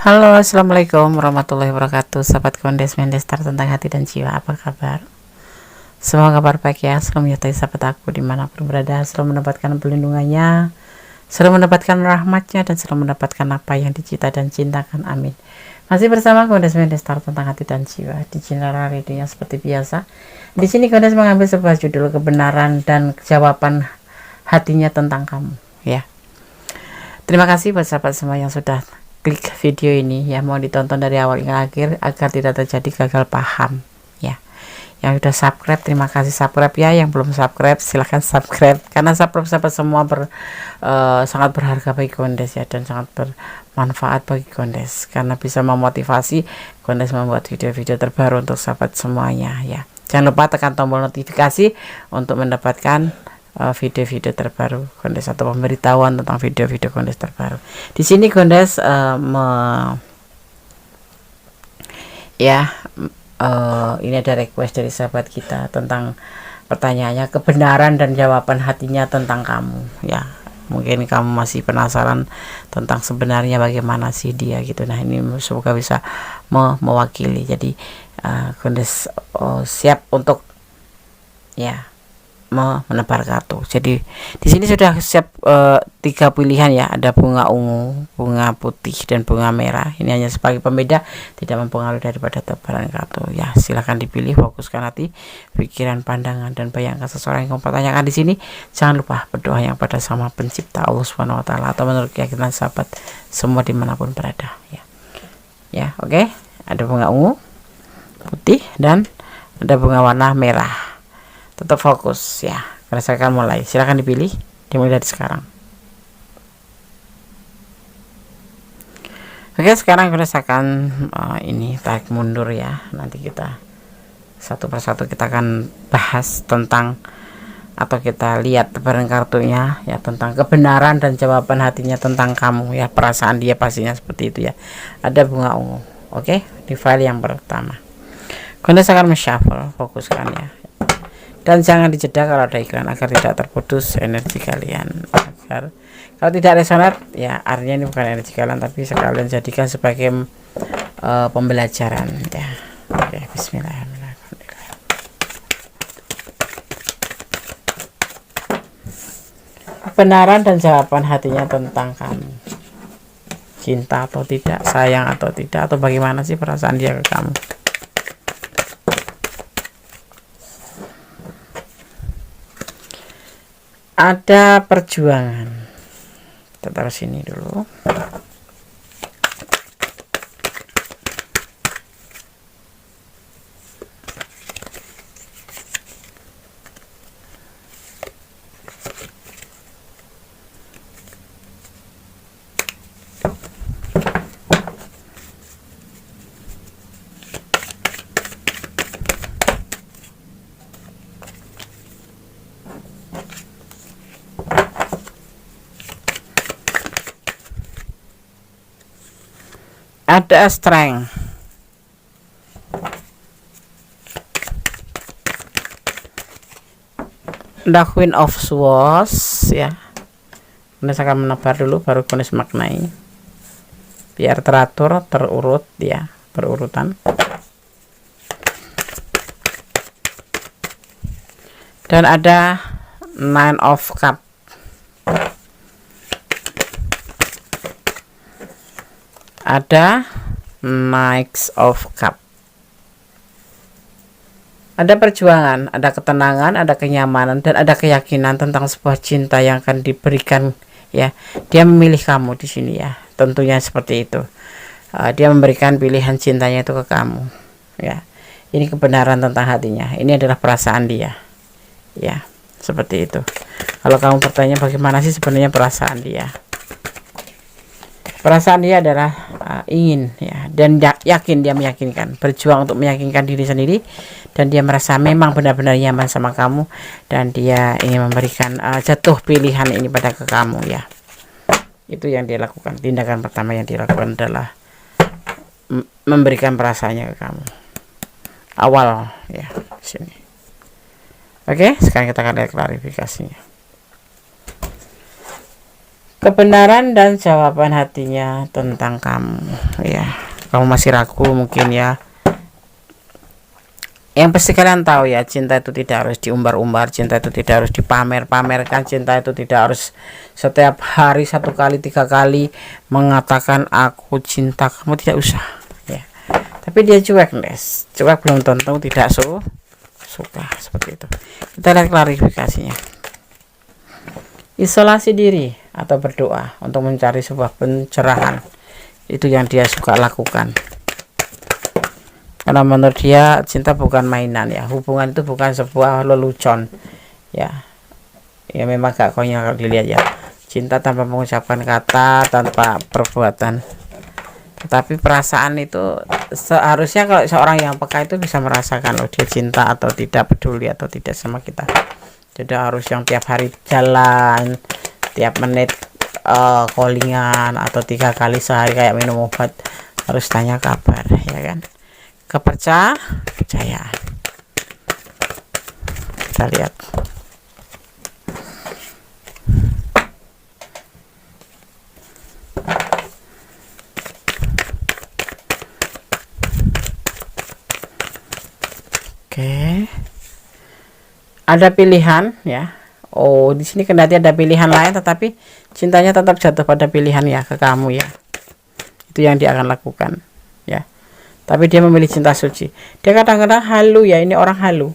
Halo, assalamualaikum warahmatullahi wabarakatuh. Sahabat Kondes Mendestar tentang hati dan jiwa, apa kabar? Semoga kabar baik ya. Selalu menyertai sahabat aku dimanapun berada, selalu mendapatkan perlindungannya, selalu mendapatkan rahmatnya, dan selalu mendapatkan apa yang dicita dan cintakan. Amin. Masih bersama Kondes Mendestar tentang hati dan jiwa di channel radio yang seperti biasa. Di sini Kondes mengambil sebuah judul kebenaran dan jawaban hatinya tentang kamu. Ya. Terima kasih buat sahabat semua yang sudah klik video ini ya, mau ditonton dari awal hingga akhir agar tidak terjadi gagal paham ya. Yang sudah subscribe, terima kasih subscribe ya. Yang belum subscribe, silahkan subscribe karena subscribe semua sangat berharga bagi Kondes ya, dan sangat bermanfaat bagi Kondes karena bisa memotivasi Kondes membuat video-video terbaru untuk sahabat semuanya ya. Jangan lupa tekan tombol notifikasi untuk mendapatkan video-video terbaru Kondes atau pemberitahuan tentang video-video Kondes terbaru. Di sini Kondes ini ada request dari sahabat kita tentang pertanyaannya kebenaran dan jawaban hatinya tentang kamu ya. Mungkin kamu masih penasaran tentang sebenarnya bagaimana sih dia gitu. Nah, ini semoga bisa mewakili. Jadi Kondes siap untuk ya menebar kartu. Jadi di sini sudah siap 3 pilihan ya, ada bunga ungu, bunga putih, dan bunga merah. Ini hanya sebagai pembeda, tidak mempengaruhi daripada tebaran kartu ya. Silahkan dipilih, fokuskan hati, pikiran, pandangan, dan bayangkan seseorang yang kamu pertanyakan di sini. Jangan lupa berdoa yang pada Sama Pencipta Allah Subhanahu Wa Taala atau menurut keyakinan sahabat semua dimanapun berada ya. Oke. Ada bunga ungu, putih, dan ada bunga warna merah. Tetap fokus ya, karena saya akan mulai. Silahkan dipilih, dimulai dari sekarang. Oke, sekarang kita akan ini tarik mundur ya. Nanti kita satu persatu kita akan bahas tentang, atau kita lihat tebaran kartunya ya, tentang kebenaran dan jawaban hatinya tentang kamu ya. Perasaan dia pastinya seperti itu ya. Ada bunga ungu. Oke, di file yang pertama Kondes akan men-shuffle, fokuskan ya. Dan jangan dijeda kalau ada iklan agar tidak terputus energi kalian. Agar kalau tidak resonan ya, artinya ini bukan energi kalian, tapi sekalian jadikan sebagai pembelajaran ya. Oke, bismillahirrahmanirrahim. Kebenaran dan jawaban hatinya tentang kamu. Cinta atau tidak, sayang atau tidak, atau bagaimana sih perasaan dia ke kamu? Ada perjuangan. Kita taruh sini dulu. Ada strength. The Queen of Swords ya. Kondes akan menebar dulu baru Kondes maknai biar teratur, terurut ya, berurutan. Dan ada Nine of Cups. Ada Knights of Cup. Ada perjuangan, ada ketenangan, ada kenyamanan, dan ada keyakinan tentang sebuah cinta yang akan diberikan ya. Dia memilih kamu di sini ya. Tentunya seperti itu. Dia memberikan pilihan cintanya itu ke kamu ya. Ini kebenaran tentang hatinya. Ini adalah perasaan dia. Ya, seperti itu. Kalau kamu bertanya bagaimana sih sebenarnya perasaan dia? Perasaan dia adalah ingin ya, dan yakin, dia meyakinkan, berjuang untuk meyakinkan diri sendiri, dan dia merasa memang benar-benar nyaman sama kamu, dan dia ingin memberikan jatuh pilihan ini pada ke kamu ya. Itu yang dia lakukan. Tindakan pertama yang dilakukan adalah memberikan perasaannya ke kamu awal ya di sini. Oke, sekarang kita akan lihat klarifikasinya. kebenaran dan jawaban hatinya tentang kamu, ya. Kamu masih ragu mungkin ya. Yang pasti kalian tahu ya, cinta itu tidak harus diumbar-umbar, cinta itu tidak harus dipamer-pamerkan, cinta itu tidak harus setiap hari 1 kali 3 kali mengatakan aku cinta kamu, tidak usah ya. Tapi dia cuek, cuek belum tentu tidak suka, seperti itu. Kita lihat klarifikasinya. Isolasi diri atau berdoa untuk mencari sebuah pencerahan, itu yang dia suka lakukan. Karena menurut dia cinta bukan mainan ya, hubungan itu bukan sebuah lelucon ya. Ya memang gak konyol kalau dilihat ya, cinta tanpa mengucapkan kata, tanpa perbuatan. Tetapi perasaan itu seharusnya kalau seorang yang peka itu bisa merasakan loh dia cinta atau tidak, peduli atau tidak sama kita. Jadi harus yang tiap hari jalan, tiap menit callingan, atau 3 kali sehari kayak minum obat harus tanya kabar ya kan. Kepercayaan. Kita lihat. Oke. Ada pilihan ya. Oh, di sini kendati ada pilihan lain, tetapi cintanya tetap jatuh pada pilihan ya ke kamu ya. Itu yang dia akan lakukan ya. Tapi dia memilih cinta suci. Dia kadang-kadang halu ya, ini orang halu.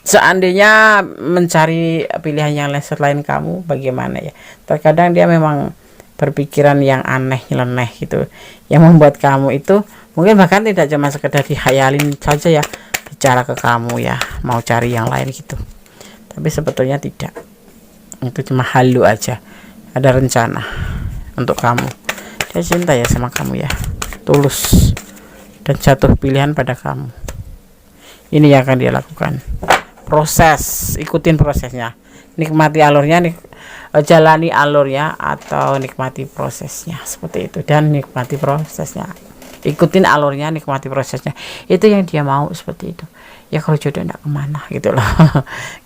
Seandainya mencari pilihan yang lain selain kamu, bagaimana ya? Terkadang dia memang berpikiran yang aneh, nyeleneh gitu, yang membuat kamu itu mungkin bahkan tidak cuma sekedar dihayalin saja ya, bicara ke kamu ya, mau cari yang lain gitu. Tapi sebetulnya tidak. Itu cuma halu aja. Ada rencana untuk kamu. Dia cinta ya sama kamu ya, tulus, dan jatuh pilihan pada kamu. Ini yang akan dia lakukan. Proses, ikutin prosesnya, nikmati alurnya, jalani alurnya atau nikmati prosesnya, seperti itu. Dan nikmati prosesnya, ikutin alurnya, nikmati prosesnya, itu yang dia mau, seperti itu ya. Kalau jodoh enggak kemana gitu loh.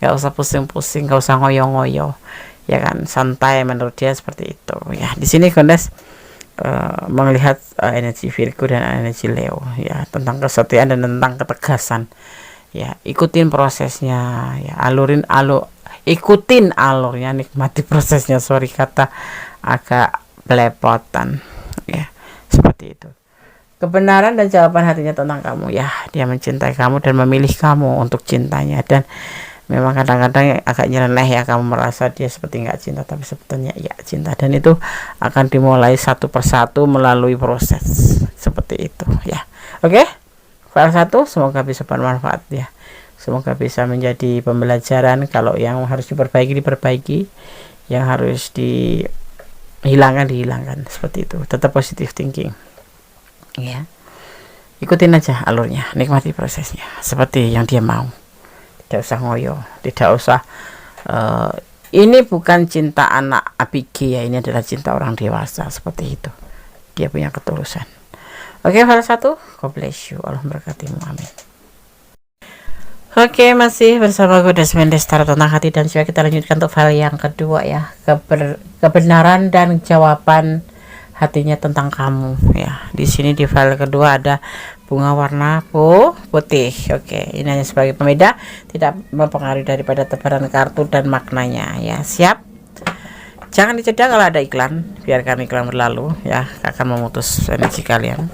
Gak usah pusing-pusing, gak usah ngoyo-ngoyo ya kan, santai. Menurut dia seperti itu ya. Di sini Gondes melihat energi Virgo dan energi Leo ya, tentang kesetiaan dan tentang ketegasan ya. Ikutin prosesnya ya, ikutin alurnya, nikmati prosesnya. Sorry kata agak belepotan ya, seperti itu. Kebenaran dan jawaban hatinya tentang kamu ya, dia mencintai kamu dan memilih kamu untuk cintanya. Dan memang kadang-kadang agak nyeleneh ya, kamu merasa dia seperti nggak cinta, tapi sebetulnya ya cinta. Dan itu akan dimulai satu persatu melalui proses seperti itu ya. Oke, file 1 semoga bisa bermanfaat ya, semoga bisa menjadi pembelajaran. Kalau yang harus diperbaiki, yang harus dihilangkan, seperti itu. Tetap positive thinking ya, ikutin aja alurnya, nikmati prosesnya seperti yang dia mau. Tidak usah ngoyo, tidak usah ini bukan cinta anak ABG ya, ini adalah cinta orang dewasa, seperti itu. Dia punya ketulusan. Oke, file 1, God bless you, Allah memberkatimu, amin. Oke, masih bersama gue Desmond Destar tentang hati dan jiwa. Kita lanjutkan untuk file yang kedua ya, kebenaran dan jawaban hatinya tentang kamu ya. Di sini di file kedua ada bunga warna putih. Oke, ini hanya sebagai pembeda, tidak mempengaruhi daripada tebaran kartu dan maknanya ya. Siap? Jangan dicegah kalau ada iklan, biarkan iklan berlalu ya, akan memutus energi kalian.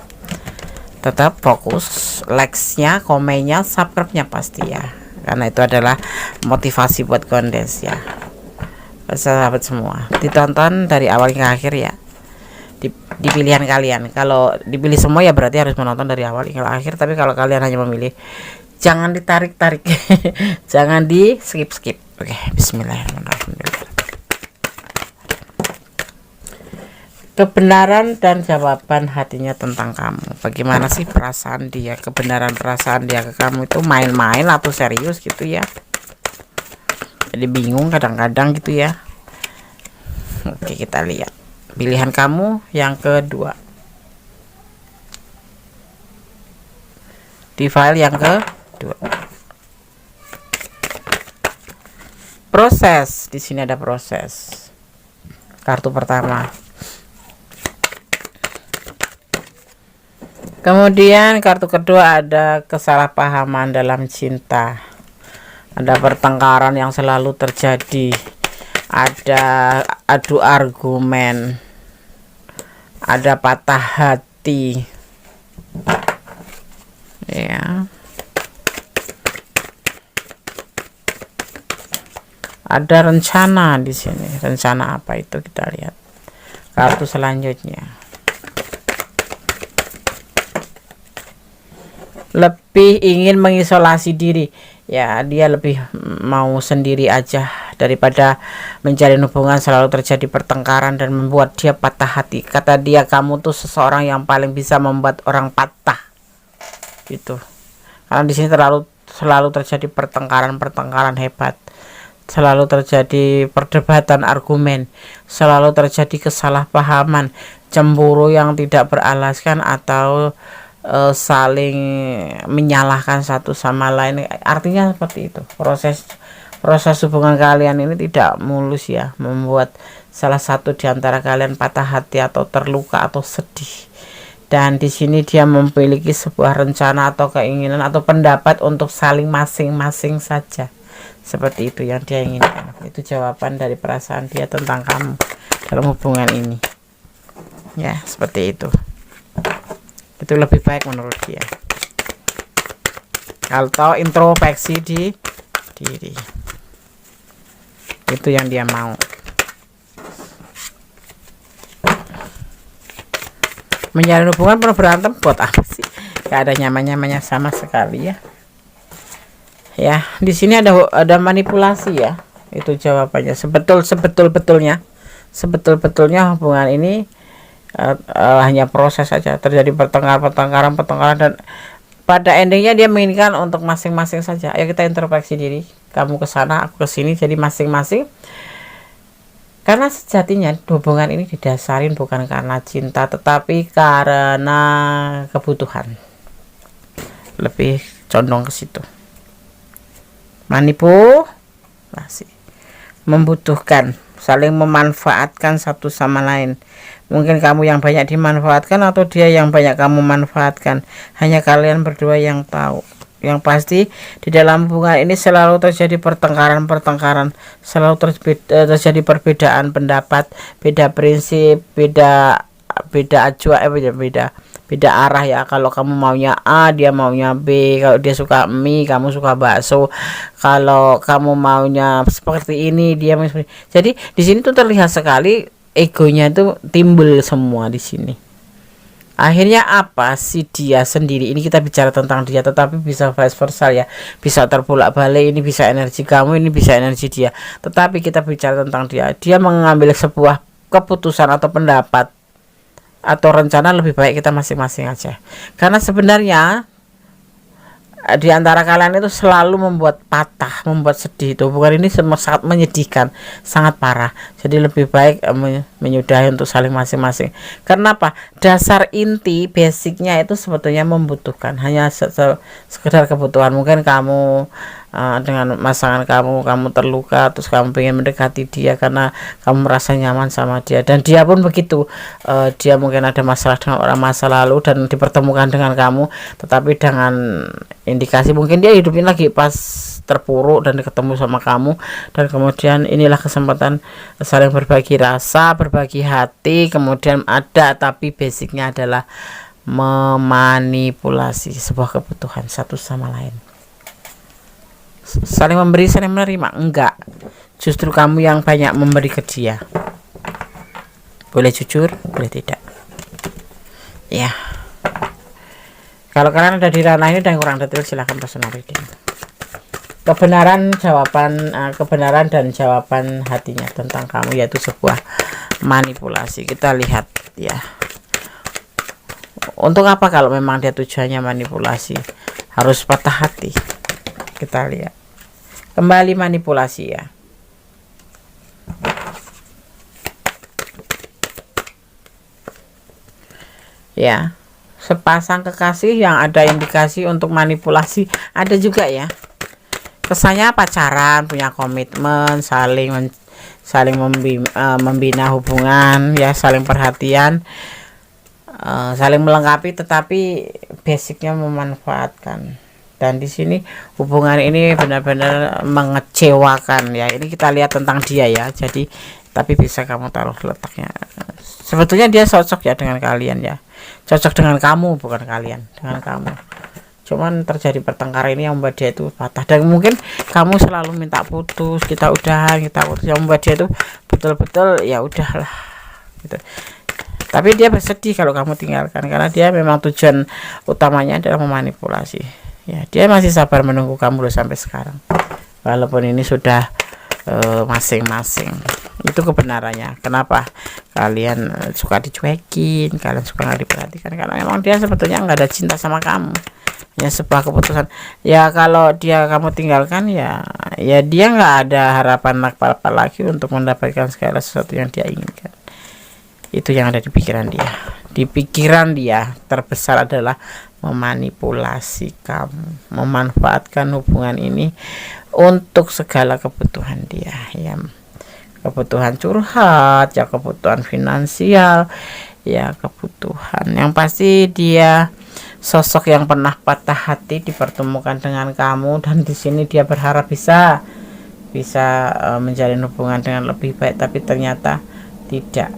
Tetap fokus, like-nya, komennya, subscribe-nya pasti ya, karena itu adalah motivasi buat Gondes ya. Sahabat semua, ditonton dari awal hingga akhir ya, di pilihan kalian. Kalau dipilih semua ya berarti harus menonton dari awal hingga akhir. Tapi kalau kalian hanya memilih, jangan ditarik-tarik. Jangan di skip. Oke, bismillahirrahmanirrahim. Kebenaran dan jawaban hatinya tentang kamu. Bagaimana sih perasaan dia, kebenaran perasaan dia ke kamu itu main-main atau serius gitu ya. Jadi bingung kadang-kadang gitu ya. Oke, kita lihat pilihan kamu yang kedua di file yang kedua. Proses, di sini ada proses. kartu pertama. Kemudian kartu kedua ada kesalahpahaman dalam cinta. Ada pertengkaran yang selalu terjadi. Ada adu argumen. Ada patah hati. Ya. Ada rencana di sini. Rencana apa itu kita lihat. Kartu selanjutnya. Lebih ingin mengisolasi diri, ya dia lebih mau sendiri aja daripada menjalin hubungan. Selalu terjadi pertengkaran dan membuat dia patah hati. Kata dia, kamu tuh seseorang yang paling bisa membuat orang patah gitu, karena di sini selalu terjadi pertengkaran hebat, selalu terjadi perdebatan argumen, selalu terjadi kesalahpahaman, cemburu yang tidak beralaskan, atau saling menyalahkan satu sama lain. Artinya seperti itu. Proses hubungan kalian ini tidak mulus ya, membuat salah satu di antara kalian patah hati atau terluka atau sedih. Dan di sini dia memiliki sebuah rencana atau keinginan atau pendapat untuk saling masing-masing saja. Seperti itu yang dia inginkan. Itu jawaban dari perasaan dia tentang kamu dalam hubungan ini. Ya, seperti itu. Itu lebih baik menurut dia. Kalau introspeksi di diri, itu yang dia mau. Menjalin hubungan penuh berantem buat apa sih? Gak ada nyaman-nyamannya sama sekali ya. Ya, di sini ada manipulasi ya. Itu jawabannya. Sebetul-betulnya hubungan ini hanya proses saja, terjadi pertengkaran dan pada endingnya dia menginginkan untuk masing-masing saja. Ayo kita introspeksi diri, kamu ke sana, aku ke sini, jadi masing-masing. Karena sejatinya hubungan ini didasarin bukan karena cinta, tetapi karena kebutuhan. Lebih condong ke situ. Manipulasi, membutuhkan, saling memanfaatkan satu sama lain. Mungkin kamu yang banyak dimanfaatkan atau dia yang banyak kamu manfaatkan. Hanya kalian berdua yang tahu. Yang pasti di dalam hubungan ini selalu terjadi pertengkaran, selalu terjadi perbedaan pendapat, beda prinsip, beda arah ya. Kalau kamu maunya A, dia maunya B. Kalau dia suka mie, kamu suka bakso. Kalau kamu maunya seperti ini, dia mau seperti. Jadi di sini tuh terlihat sekali egonya itu timbul semua di sini. Akhirnya apa sih dia sendiri? Ini kita bicara tentang dia, tetapi bisa vice versa ya. Bisa terbolak-balik, ini bisa energi kamu, ini bisa energi dia. Tetapi kita bicara tentang dia. Dia mengambil sebuah keputusan atau pendapat atau rencana, lebih baik kita masing-masing aja. Karena sebenarnya di antara kalian itu selalu membuat patah, membuat sedih. Itu hubungan ini sangat menyedihkan, sangat parah. Jadi lebih baik menyudahi untuk saling masing-masing. Karena apa? Dasar inti basicnya itu sebetulnya membutuhkan, hanya sekedar kebutuhan. Mungkin kamu dengan pasangan kamu terluka, terus kamu ingin mendekati dia karena kamu merasa nyaman sama dia, dan dia pun begitu. Dia mungkin ada masalah dengan orang masa lalu dan dipertemukan dengan kamu, tetapi dengan indikasi mungkin dia hidupnya lagi pas terpuruk dan ketemu sama kamu, dan kemudian inilah kesempatan saling berbagi rasa, berbagi hati. Kemudian ada, tapi basicnya adalah memanipulasi sebuah kebutuhan satu sama lain. Saling memberi, saling menerima. Enggak, justru kamu yang banyak memberi ke dia. Boleh jujur, boleh tidak ya. Kalau kalian ada di ranah ini dan kurang detail, silahkan personal reading. Kebenaran dan jawaban hatinya tentang kamu, yaitu sebuah manipulasi. Kita lihat ya, untuk apa kalau memang dia tujuannya manipulasi, harus patah hati. Kita lihat kembali manipulasi ya. Ya, sepasang kekasih yang ada indikasi untuk manipulasi ada juga ya. Kesannya pacaran, punya komitmen, saling saling membina hubungan ya, saling perhatian, saling melengkapi, tetapi basicnya memanfaatkan. Dan di sini hubungan ini benar-benar mengecewakan ya. Ini kita lihat tentang dia ya. Jadi tapi bisa kamu taruh letaknya. Sebetulnya dia cocok ya dengan kalian ya. Cocok dengan kamu, bukan kalian, dengan kamu. Cuman terjadi pertengkaran ini yang membuat dia itu patah. Dan mungkin kamu selalu minta putus, kita udahan, kita putus, yang membuat dia itu betul-betul ya udahlah gitu. Tapi dia bersedih kalau kamu tinggalkan, karena dia memang tujuan utamanya adalah memanipulasi. Ya, dia masih sabar menunggu kamu loh sampai sekarang. Walaupun ini sudah masing-masing. Itu kebenarannya. Kenapa kalian suka dicuekin, kalian suka nggak diperhatikan? Karena memang dia sebetulnya nggak ada cinta sama kamu. Ya sebuah keputusan. Ya kalau dia kamu tinggalkan ya dia nggak ada harapan apa-apa lagi untuk mendapatkan segala sesuatu yang dia inginkan. Itu yang ada di pikiran dia. Di pikiran dia terbesar adalah memanipulasi kamu, memanfaatkan hubungan ini untuk segala kebutuhan dia ya, kebutuhan curhat ya, kebutuhan finansial ya, kebutuhan yang pasti. Dia sosok yang pernah patah hati dipertemukan dengan kamu, dan di sini dia berharap bisa menjalin hubungan dengan lebih baik, tapi ternyata tidak,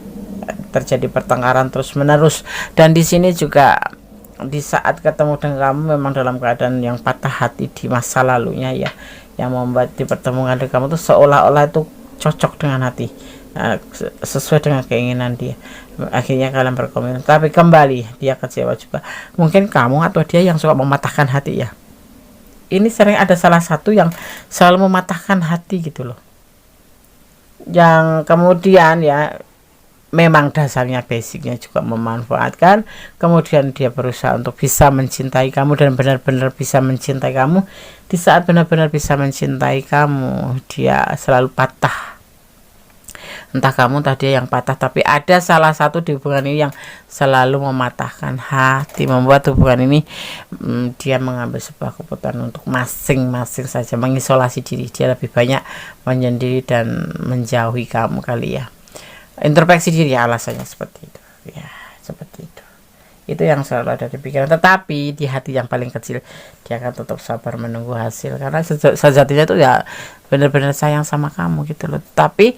terjadi pertengkaran terus menerus. Dan di sini juga di saat ketemu dengan kamu memang dalam keadaan yang patah hati di masa lalunya ya, yang membuat dipertemukan dengan kamu tuh seolah-olah itu cocok dengan hati, sesuai dengan keinginan dia. Akhirnya kalian berkomunikasi, tapi kembali dia kecewa juga. Mungkin kamu atau dia yang suka mematahkan hati ya. Ini sering ada salah satu yang selalu mematahkan hati gitu loh, yang kemudian ya memang dasarnya basicnya juga memanfaatkan. Kemudian dia berusaha untuk bisa mencintai kamu dan benar-benar bisa mencintai kamu. Di saat benar-benar bisa mencintai kamu, dia selalu patah. Entah kamu, entah dia yang patah, tapi ada salah satu di hubungan ini yang selalu mematahkan hati, membuat hubungan ini dia mengambil sebuah keputusan untuk masing-masing saja mengisolasi diri. Dia lebih banyak menyendiri dan menjauhi kamu kali ya. Introspeksi diri, alasannya seperti itu ya, seperti itu yang selalu ada di pikiran. Tetapi di hati yang paling kecil dia akan tetap sabar menunggu hasil, karena sejatinya itu ya benar-benar sayang sama kamu gitu loh. Tapi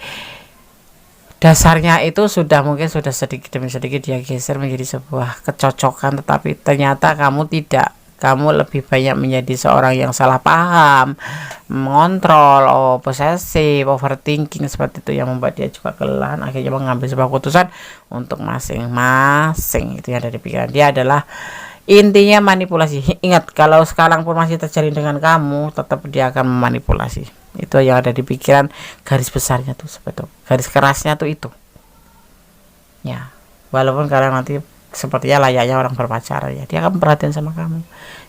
dasarnya itu mungkin sudah sedikit demi sedikit dia geser menjadi sebuah kecocokan, tetapi ternyata kamu tidak. Kamu lebih banyak menjadi seorang yang salah paham, mengontrol, posesif, overthinking, seperti itu yang membuat dia juga kelelahan. Akhirnya mengambil sebuah keputusan untuk masing-masing. Itu yang ada di pikiran dia adalah intinya manipulasi. Ingat, kalau sekarang pun masih terjalin dengan kamu, tetap dia akan memanipulasi. Itu yang ada di pikiran, garis besarnya tuh seperti itu. Garis kerasnya tuh itu. Ya, walaupun kalian nanti sepertinya layaknya orang berpacaran ya, dia akan perhatian sama kamu,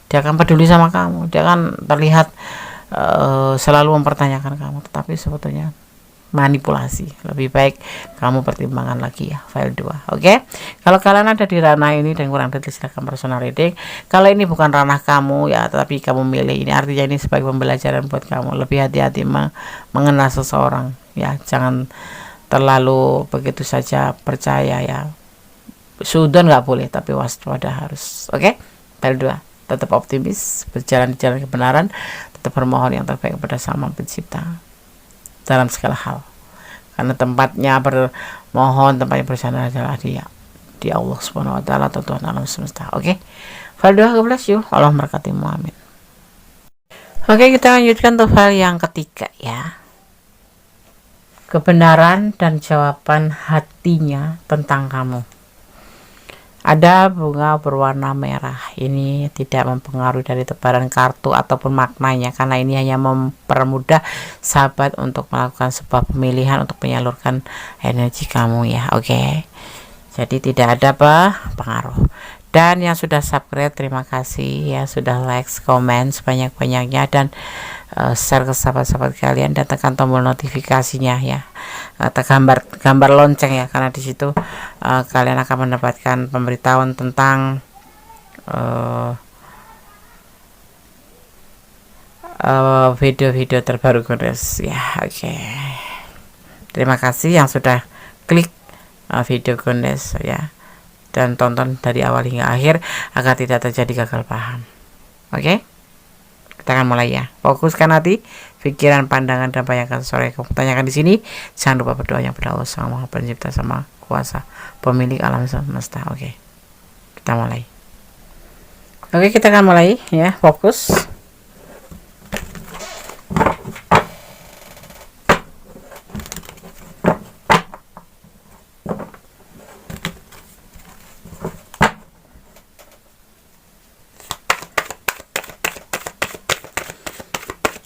dia akan peduli sama kamu, dia akan terlihat selalu mempertanyakan kamu, tetapi sebetulnya manipulasi. Lebih baik kamu pertimbangkan lagi ya, file 2. Oke? Kalau kalian ada di ranah ini dan kurang detail, silahkan personal reading. Kalau ini bukan ranah kamu ya, tapi kamu milih ini, artinya ini sebagai pembelajaran buat kamu. Lebih hati-hati mengenal seseorang ya, jangan terlalu begitu saja percaya ya. Sudah nggak boleh, tapi waspada harus. Oke? File 2. Tetap optimis, berjalan di jalan kebenaran, tetap bermohon yang terbaik kepada Sang Maha Pencipta dalam segala hal. Karena tempatnya bermohon, tempatnya bersandar adalah di Allah Subhanahu wa taala, Tuhan alam semesta. Oke? File 2, God bless you. Allah memberkatimu. Amin. Oke, kita lanjutkan tuh file yang ketiga ya. Kebenaran dan jawaban hatinya tentang kamu. Ada bunga berwarna merah. Ini tidak mempengaruhi dari tebaran kartu ataupun maknanya, karena ini hanya mempermudah sahabat untuk melakukan sebuah pemilihan untuk menyalurkan energi kamu ya. Oke. Jadi tidak ada pengaruh. Dan yang sudah subscribe, terima kasih ya, sudah like, komen sebanyak-banyaknya, dan share ke sahabat-sahabat kalian, dan tekan tombol notifikasinya ya, atau gambar lonceng ya, karena di situ kalian akan mendapatkan pemberitahuan tentang video-video terbaru guys ya. Oke. Terima kasih yang sudah klik video Gondes ya, dan tonton dari awal hingga akhir agar tidak terjadi gagal paham. Oke, kita akan mulai ya. Fokuskan hati, pikiran, pandangan, dan bayangkan sore kamu tanyakan di sini. Jangan lupa berdoa yang pada Allah Sang Maha Pencipta sama Kuasa Pemilik alam semesta. Oke, kita mulai. Oke, kita akan mulai ya. Fokus.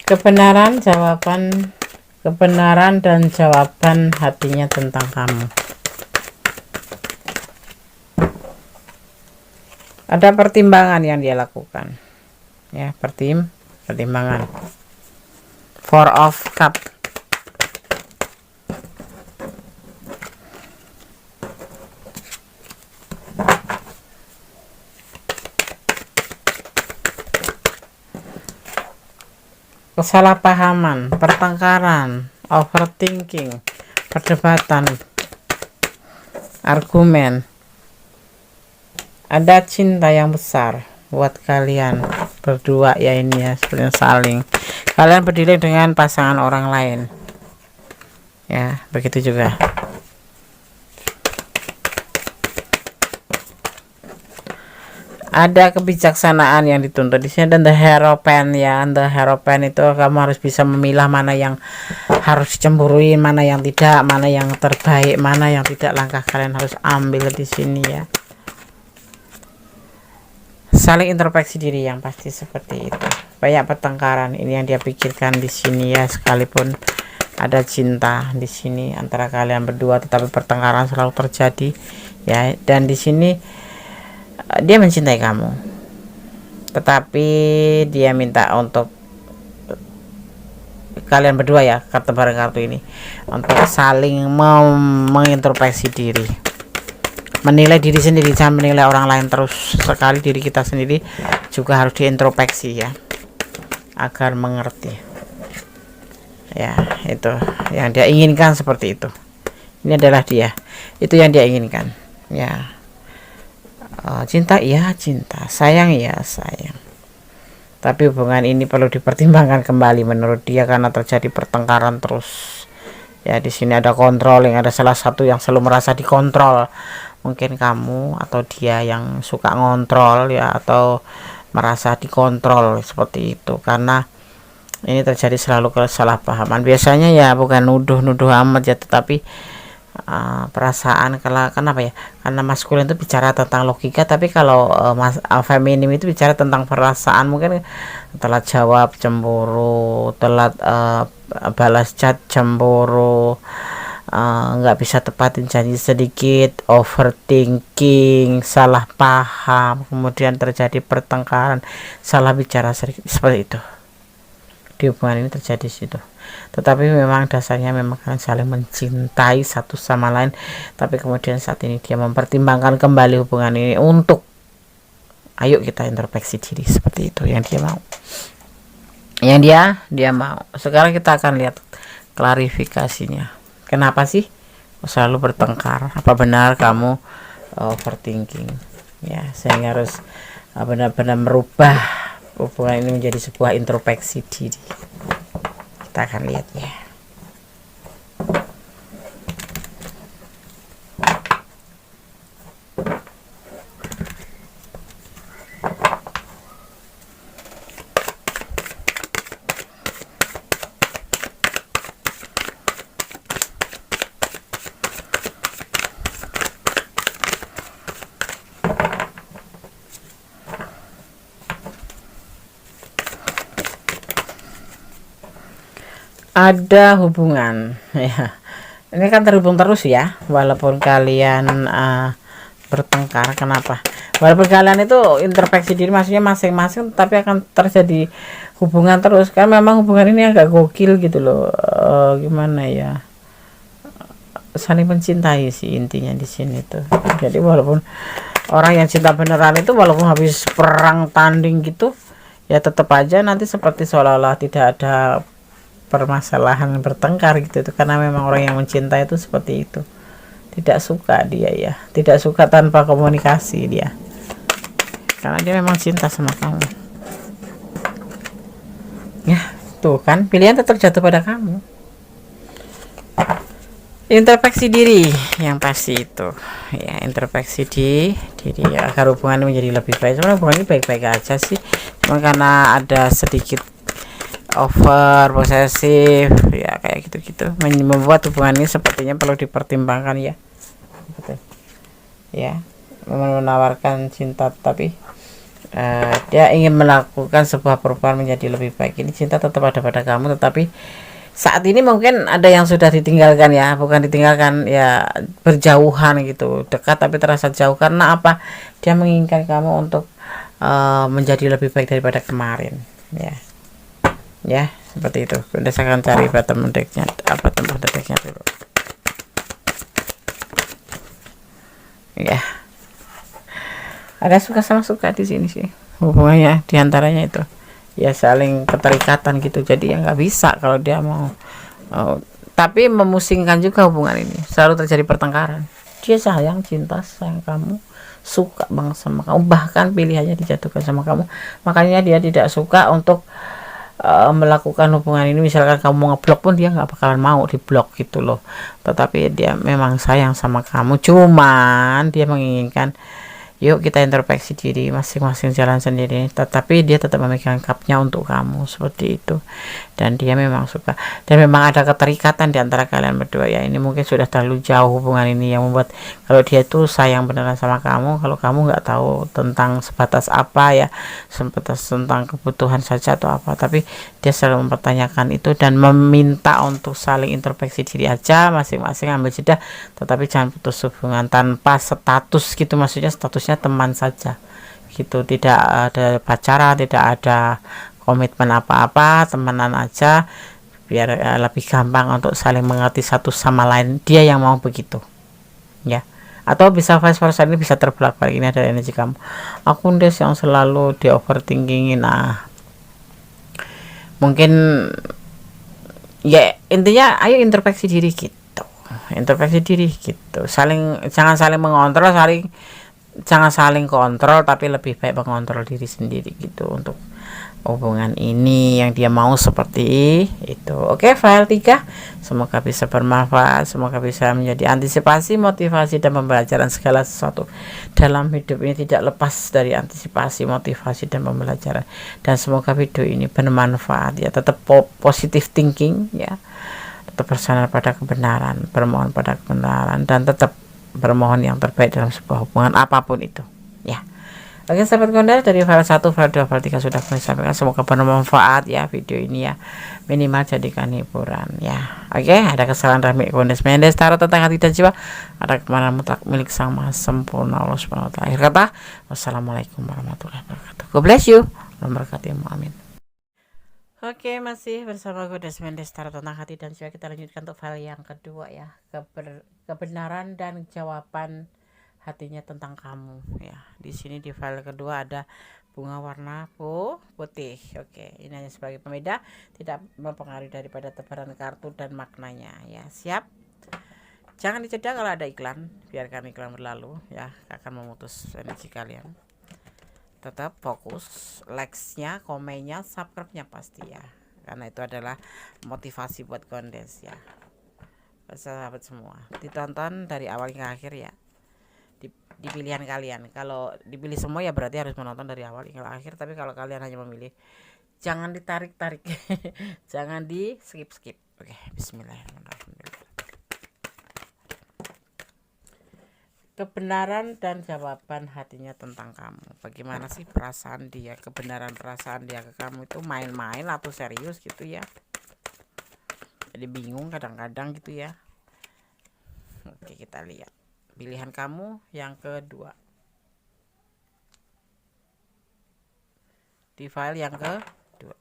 Kebenaran dan jawaban hatinya tentang kamu. Ada pertimbangan yang dia lakukan ya, pertimbangan. Four of Cup. Kesalahpahaman, pertengkaran, overthinking, perdebatan, argumen. Ada cinta yang besar buat kalian berdua ya, ini ya, sebenarnya saling. Kalian berdialog dengan pasangan orang lain ya, begitu juga. Ada kebijaksanaan yang dituntut di sini, dan the hierophant ya. The hierophant itu kamu harus bisa memilah mana yang harus dicemburuin, mana yang tidak, mana yang terbaik, mana yang tidak. Langkah kalian harus ambil di sini ya. Saling introspeksi diri yang pasti seperti itu. Banyak pertengkaran ini yang dia pikirkan di sini ya, sekalipun ada cinta di sini antara kalian berdua, tetapi pertengkaran selalu terjadi ya. Dan di sini dia mencintai kamu, tetapi dia minta untuk kalian berdua ya, kartu bareng kartu ini, untuk saling mengintrospeksi diri, menilai diri sendiri. Jangan menilai orang lain terus, sekali diri kita sendiri juga harus diintrospeksi ya, agar mengerti ya. Itu yang dia inginkan, seperti itu. Ini adalah dia, itu yang dia inginkan ya. Cinta iya cinta, sayang iya sayang, tapi hubungan ini perlu dipertimbangkan kembali menurut dia, karena terjadi pertengkaran terus ya. Di sini ada controlling, ada salah satu yang selalu merasa dikontrol, mungkin kamu atau dia yang suka ngontrol ya, atau merasa dikontrol seperti itu. Karena ini terjadi selalu kesalahpahaman, biasanya ya bukan nuduh amat ya, tetapi perasaan. Kenapa ya, karena maskulin itu bicara tentang logika, tapi kalau feminim itu bicara tentang perasaan. Mungkin telat jawab cemburu, telat balas chat cemburu, nggak bisa tepatin janji sedikit, overthinking, salah paham, kemudian terjadi pertengkaran, salah bicara sedikit, seperti itu. Di hubungan ini terjadi situ. Tetapi memang dasarnya memang kalian saling mencintai satu sama lain, tapi kemudian saat ini dia mempertimbangkan kembali hubungan ini untuk ayo kita introspeksi diri, seperti itu yang dia mau. Yang dia mau. Sekarang kita akan lihat klarifikasinya. Kenapa sih selalu bertengkar? Apa benar kamu overthinking ya, sehingga harus benar-benar merubah hubungan ini menjadi sebuah introspeksi diri. Kita akan lihat ya. Ada hubungan ya, ini kan terhubung terus ya, walaupun kalian bertengkar. Kenapa? Walaupun kalian itu introspeksi diri, maksudnya masing-masing, tapi akan terjadi hubungan terus, kan memang hubungan ini agak gokil gitu loh. Gimana ya, saling mencintai sih intinya di sini tuh. Jadi walaupun orang yang cinta beneran itu, walaupun habis perang tanding gitu ya, tetap aja nanti seperti seolah-olah tidak ada permasalahan bertengkar gitu itu karena memang orang yang mencintai itu seperti itu, tidak suka dia ya, tidak suka tanpa komunikasi dia, karena dia memang cinta sama kamu ya. Tuh kan pilihan tetap jatuh pada kamu. Introspeksi diri yang pasti itu ya, introspeksi di diri ya, agar hubungan menjadi lebih baik. Sebenarnya hubungan ini baik-baik aja sih, cuma karena ada sedikit over posesif ya, kayak gitu-gitu membuat hubungan ini sepertinya perlu dipertimbangkan ya, gitu ya. Menawarkan cinta tapi dia ingin melakukan sebuah perubahan menjadi lebih baik. Ini cinta tetap ada pada kamu, tetapi saat ini mungkin ada yang sudah ditinggalkan ya, bukan ditinggalkan ya, berjauhan gitu, dekat tapi terasa jauh. Karena apa? Dia menginginkan kamu untuk menjadi lebih baik daripada kemarin ya seperti itu. Udah saya akan cari bottom decknya, bottom decknya dulu ya. Ada suka sama suka di sini sih hubungannya, diantaranya itu ya saling keterikatan gitu. Jadi ya nggak bisa kalau dia mau tapi memusingkan juga hubungan ini, selalu terjadi pertengkaran. Dia sayang, cinta, sayang kamu, suka banget sama kamu, bahkan pilihannya dijatuhkan sama kamu. Makanya dia tidak suka untuk melakukan hubungan ini. Misalkan kamu mau ngeblok pun dia nggak bakalan mau diblok gitu loh. Tetapi dia memang sayang sama kamu, cuman dia menginginkan yuk kita introspeksi diri, masing-masing jalan sendiri, tetapi dia tetap memegang cupnya untuk kamu seperti itu. Dan dia memang suka, dan memang ada keterikatan di antara kalian berdua ya. Ini mungkin sudah terlalu jauh hubungan ini yang membuat kalau dia tuh sayang beneran sama kamu, kalau kamu nggak tahu tentang sebatas apa ya, sebatas tentang kebutuhan saja atau apa, tapi dia selalu mempertanyakan itu dan meminta untuk saling introspeksi diri aja, masing-masing ambil jeda, tetapi jangan putus hubungan tanpa status gitu, maksudnya statusnya teman saja gitu, tidak ada pacaran, tidak ada komitmen apa-apa, temenan aja biar lebih gampang untuk saling mengerti satu sama lain. Dia yang mau begitu ya, atau bisa vice versa, ini bisa terbelak-balik. Ini adalah energi kamu. Aku Des yang selalu di overthinkingin. Nah mungkin ya intinya ayo introspeksi diri gitu, introspeksi diri gitu, jangan saling mengontrol, jangan saling kontrol, tapi lebih baik mengontrol diri sendiri gitu untuk hubungan ini yang dia mau seperti itu. Oke, file 3 semoga bisa bermanfaat, semoga bisa menjadi antisipasi, motivasi, dan pembelajaran. Segala sesuatu dalam hidup ini tidak lepas dari antisipasi, motivasi, dan pembelajaran. Dan semoga video ini bermanfaat ya. Tetap positive thinking ya, tetap bersandar pada kebenaran, bermohon pada kebenaran, dan tetap bermohon yang terbaik dalam sebuah hubungan apapun itu ya. Oke sahabat Gondar, dari file 1, file 2, file 3 sudah kami sampaikan. Semoga bermanfaat ya video ini ya, minimal jadikan hiburan ya. Oke, ada kesalahan Rami Kondes Mendes taruh tentang hati dan jiwa, ada kemana mutlak milik Sang Maha Sempurna Allah Subhanahu wa taala. Akhir kata, wassalamualaikum warahmatullahi wabarakatuh. God bless you, berkatimu, amin. Oke, masih bersama Gondes Mendes taruh tentang hati dan jiwa. Kita lanjutkan untuk file yang kedua ya, kebenaran dan jawaban hatinya tentang kamu ya. Di sini di file kedua ada bunga warna putih. Oke, ini hanya sebagai pembeda, tidak mempengaruhi daripada tebaran kartu dan maknanya ya. Siap? Jangan dicegah kalau ada iklan, biarkan iklan berlalu ya, akan memutus energi kalian. Tetap fokus, like-nya, komennya, subscribe-nya pasti ya, karena itu adalah motivasi buat Gondes ya. Sahabat semua, ditonton dari awal hingga akhir ya, di pilihan kalian. Kalau dipilih semua ya berarti harus menonton dari awal hingga akhir, tapi kalau kalian hanya memilih, jangan ditarik-tarik jangan di skip. Oke, bismillahirrahmanirrahim. Kebenaran dan jawaban hatinya tentang kamu. Bagaimana sih perasaan dia, kebenaran perasaan dia ke kamu itu main-main atau serius gitu ya. Jadi bingung kadang-kadang gitu ya. Oke, kita lihat pilihan kamu yang kedua di file yang kedua.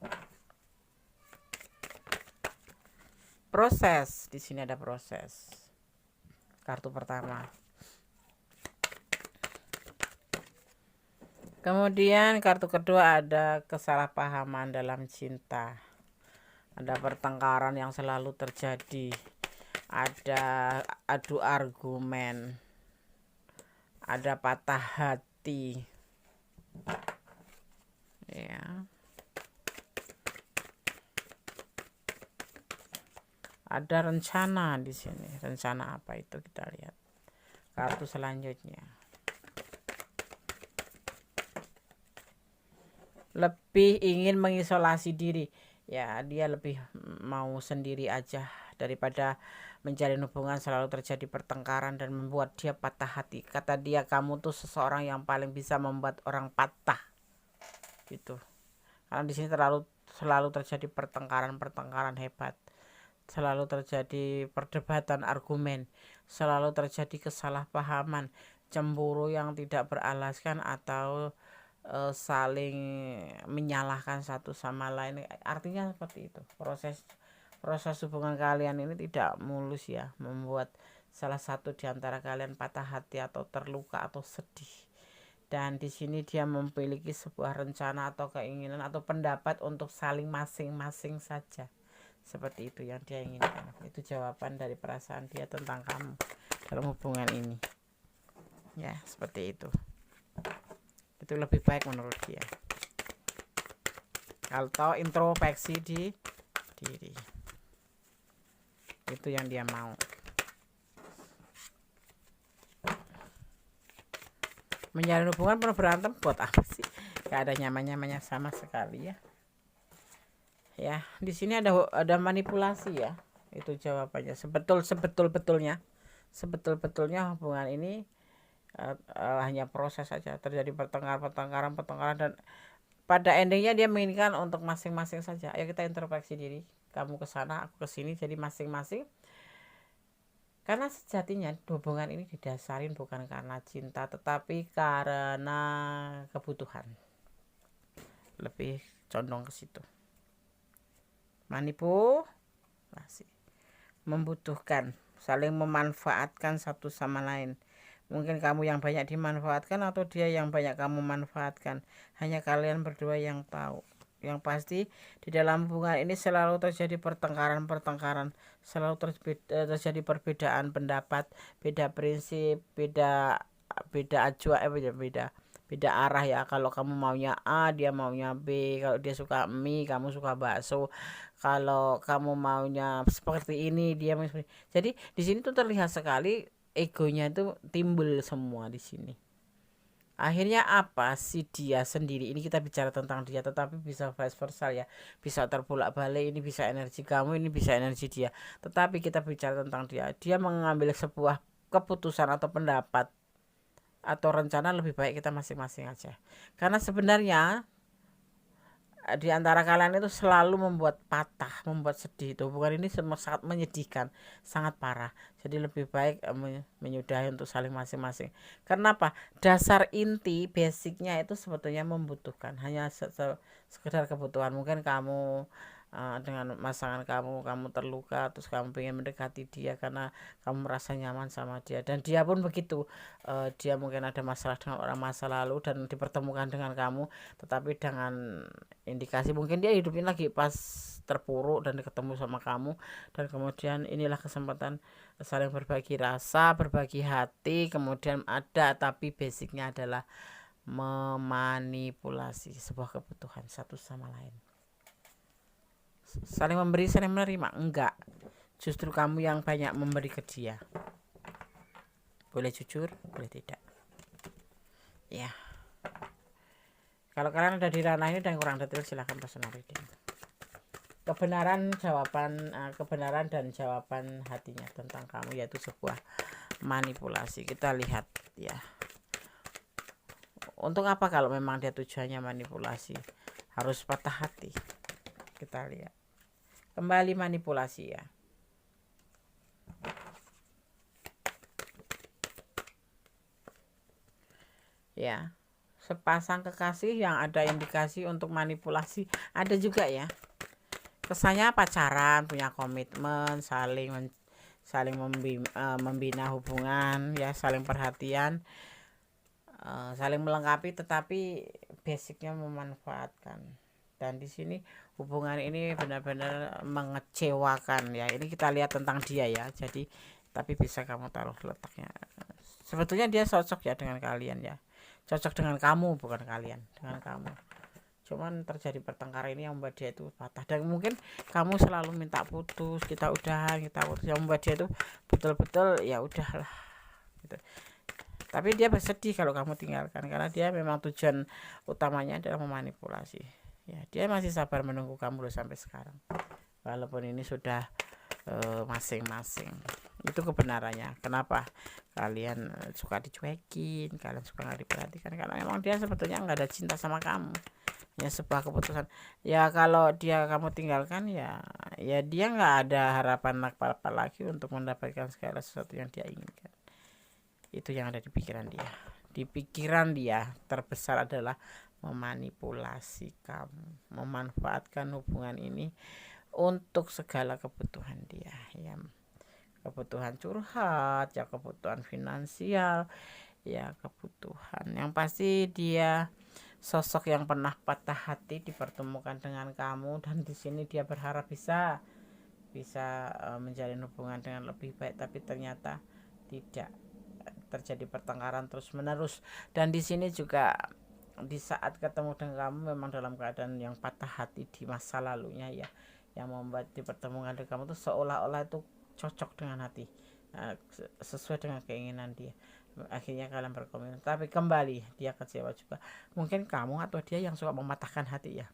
Proses, di sini ada proses. Kartu pertama. Kemudian kartu kedua ada kesalahpahaman dalam cinta. ada pertengkaran yang selalu terjadi, ada adu argumen, ada patah hati, ya. Ada rencana di sini. Rencana apa itu, kita lihat kartu selanjutnya. Lebih ingin mengisolasi diri, ya. Dia lebih mau sendiri aja daripada menjalin hubungan. Selalu terjadi pertengkaran dan membuat dia patah hati. Kata dia, kamu tuh seseorang yang paling bisa membuat orang patah, gitu. Karena di sini selalu terjadi pertengkaran hebat, selalu terjadi perdebatan argumen, selalu terjadi kesalahpahaman, cemburu yang tidak beralaskan, atau saling menyalahkan satu sama lain. Artinya seperti itu. Proses hubungan kalian ini tidak mulus, ya, membuat salah satu di antara kalian patah hati atau terluka atau sedih. Dan di sini dia memiliki sebuah rencana atau keinginan atau pendapat untuk saling masing-masing saja. Seperti itu yang dia inginkan. Itu jawaban dari perasaan dia tentang kamu dalam hubungan ini, ya. Seperti itu. Itu lebih baik menurut dia. Kalau introspeksi di diri, itu yang dia mau. Menjalin hubungan penuh berantem buat apa sih? Gak ada nyaman-nyamannya sama sekali, ya. Ya, di sini ada manipulasi, ya. Itu jawabannya. Sebetul-betulnya hubungan ini hanya proses saja. Terjadi pertengkaran, dan pada endingnya dia menginginkan untuk masing-masing saja. Ayo kita introspeksi diri. Kamu ke sana, aku ke sini, jadi masing-masing. Karena sejatinya hubungan ini didasarin bukan karena cinta, tetapi karena kebutuhan. Lebih condong ke situ. Manipulasi, membutuhkan, saling memanfaatkan satu sama lain. Mungkin kamu yang banyak dimanfaatkan atau dia yang banyak kamu manfaatkan. Hanya kalian berdua yang tahu. Yang pasti di dalam hubungan ini selalu terjadi pertengkaran, selalu terjadi perbedaan pendapat, beda prinsip, beda beda arah, ya. Kalau kamu maunya A, dia maunya B. Kalau dia suka mie, kamu suka bakso. Kalau kamu maunya seperti ini, dia mau seperti. Jadi di sini tuh terlihat sekali egonya itu timbul semua di sini. Akhirnya apa sih dia sendiri, ini kita bicara tentang dia, tetapi bisa vice versa, ya. Bisa terbolak-balik, ini bisa energi kamu, ini bisa energi dia. Tetapi kita bicara tentang dia. Dia mengambil sebuah keputusan atau pendapat atau rencana, lebih baik kita masing-masing aja. Karena sebenarnya di antara kalian itu selalu membuat patah, membuat sedih. Itu hubungan ini sangat menyedihkan, sangat parah. Jadi lebih baik menyudahi untuk saling masing-masing. Kenapa? Dasar inti basicnya itu sebetulnya membutuhkan, hanya sekedar kebutuhan. Mungkin kamu dengan pasangan kamu terluka, terus kamu pengen mendekati dia karena kamu merasa nyaman sama dia, dan dia pun begitu. Dia mungkin ada masalah dengan orang masa lalu dan dipertemukan dengan kamu, tetapi dengan indikasi mungkin dia hidupnya lagi pas terpuruk dan ketemu sama kamu, dan kemudian inilah kesempatan saling berbagi rasa, berbagi hati. Kemudian ada, tapi basicnya adalah memanipulasi sebuah kebutuhan satu sama lain. Saling memberi, saling menerima, enggak. Justru kamu yang banyak memberi ke dia. Boleh jujur, boleh tidak, ya. Kalau kalian ada di ranah ini dan kurang detail, silahkan personal reading. Kebenaran dan jawaban hatinya tentang kamu, yaitu sebuah manipulasi. Kita lihat, ya. Untuk apa kalau memang dia tujuannya manipulasi? Harus patah hati. Kita lihat kembali manipulasi, ya. Ya, sepasang kekasih yang ada indikasi untuk manipulasi ada juga, ya. Kesannya pacaran, punya komitmen, saling membina hubungan, ya, saling perhatian, saling melengkapi, tetapi basicnya memanfaatkan. Dan di sini hubungan ini benar-benar mengecewakan ya. Ini kita lihat tentang dia ya. Jadi tapi bisa kamu taruh letaknya. Sebetulnya dia cocok ya dengan kalian ya. Cocok dengan kamu, bukan kalian, dengan kamu. Cuman terjadi pertengkaran ini yang membuat dia itu patah, dan mungkin kamu selalu minta putus, kita udahan, kita putus, yang membuat dia itu betul-betul ya udahlah gitu. Tapi dia bersedih kalau kamu tinggalkan, karena dia memang tujuan utamanya adalah memanipulasi ya. Dia masih sabar menunggu kamu loh sampai sekarang, walaupun ini sudah masing-masing itu kebenarannya. Kenapa kalian suka dicuekin, kalian suka nggak diperhatikan? Karena memang dia sebetulnya nggak ada cinta sama kamu, ya sebuah keputusan ya. Kalau dia kamu tinggalkan ya dia nggak ada harapan apa-apa lagi untuk mendapatkan segala sesuatu yang dia inginkan. Itu yang ada di pikiran dia. Di pikiran dia terbesar adalah memanipulasi kamu, memanfaatkan hubungan ini untuk segala kebutuhan dia ya. Kebutuhan curhat ya, kebutuhan finansial ya, kebutuhan yang pasti. Dia sosok yang pernah patah hati dipertemukan dengan kamu, dan di sini dia berharap bisa menjalin hubungan dengan lebih baik, tapi ternyata tidak, terjadi pertengkaran terus menerus. Dan di sini juga di saat ketemu dengan kamu memang dalam keadaan yang patah hati di masa lalunya ya, yang membuat dipertemukan dengan kamu tuh seolah-olah itu cocok dengan hati, sesuai dengan keinginan dia. Akhirnya kalian berkomunikasi, tapi kembali dia kecewa juga. Mungkin kamu atau dia yang suka mematahkan hati ya.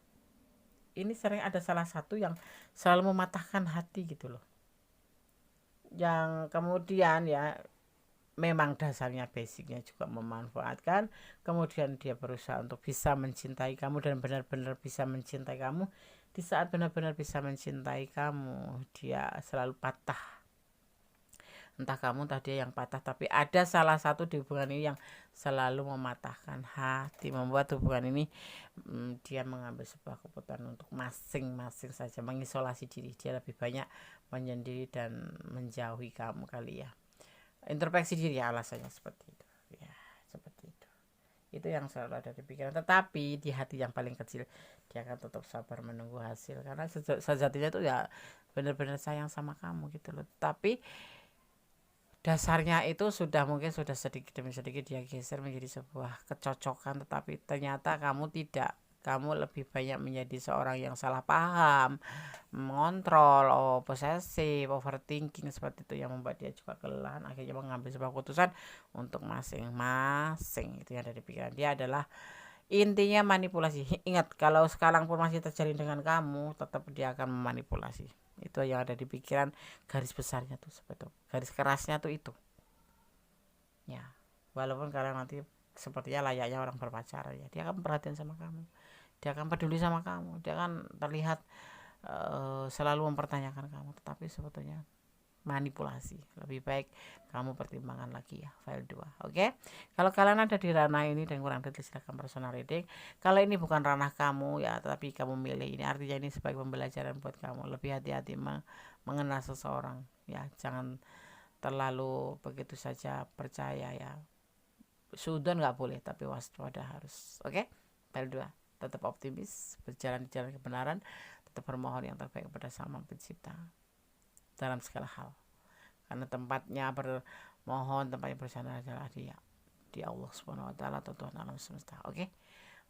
Ini sering ada salah satu yang selalu mematahkan hati gitu loh, yang kemudian ya memang dasarnya basicnya juga memanfaatkan. Kemudian dia berusaha untuk bisa mencintai kamu dan benar-benar bisa mencintai kamu. Di saat benar-benar bisa mencintai kamu, dia selalu patah. Entah kamu, entah dia yang patah, tapi ada salah satu di hubungan ini yang selalu mematahkan hati, membuat hubungan ini dia mengambil sebuah keputusan untuk masing-masing saja mengisolasi diri. Dia lebih banyak menyendiri dan menjauhi kamu kali ya. Introspeksi diri ya, alasannya seperti itu ya, seperti itu yang selalu ada di pikiran. Tetapi di hati yang paling kecil dia akan tetap sabar menunggu hasil, karena sejatinya itu ya benar-benar sayang sama kamu gitu loh. Tapi dasarnya itu mungkin sudah sedikit demi sedikit dia geser menjadi sebuah kecocokan, tetapi ternyata kamu tidak. Kamu lebih banyak menjadi seorang yang salah paham, mengontrol, posesif, overthinking, seperti itu yang membuat dia juga kelelahan. Akhirnya mengambil sebuah keputusan untuk masing-masing. Itu yang ada di pikiran dia adalah intinya manipulasi. Ingat, kalau sekarang pun masih terjalin dengan kamu, tetap dia akan memanipulasi. Itu yang ada di pikiran, garis besarnya tuh seperti itu. Garis kerasnya tuh itu ya. Walaupun kalian nanti sepertinya layaknya orang berpacaran ya, dia akan perhatian sama kamu, dia akan peduli sama kamu, dia akan terlihat selalu mempertanyakan kamu, tetapi sebetulnya manipulasi. Lebih baik kamu pertimbangkan lagi ya, file 2. Oke? Kalau kalian ada di ranah ini dan kurang detail, silakan personal reading. Kalau ini bukan ranah kamu ya, tapi kamu milih ini, artinya ini sebagai pembelajaran buat kamu. Lebih hati-hati mengenal seseorang ya, jangan terlalu begitu saja percaya ya. Sudon nggak boleh, tapi waspada harus. Oke? File 2. Tetap optimis, berjalan di jalan kebenaran, tetap bermohon yang terbaik kepada Sang Maha Pencipta dalam segala hal. Karena tempatnya bermohon, tempatnya bersandar adalah di Allah Subhanahu wa taala, Tuhan alam semesta. Oke?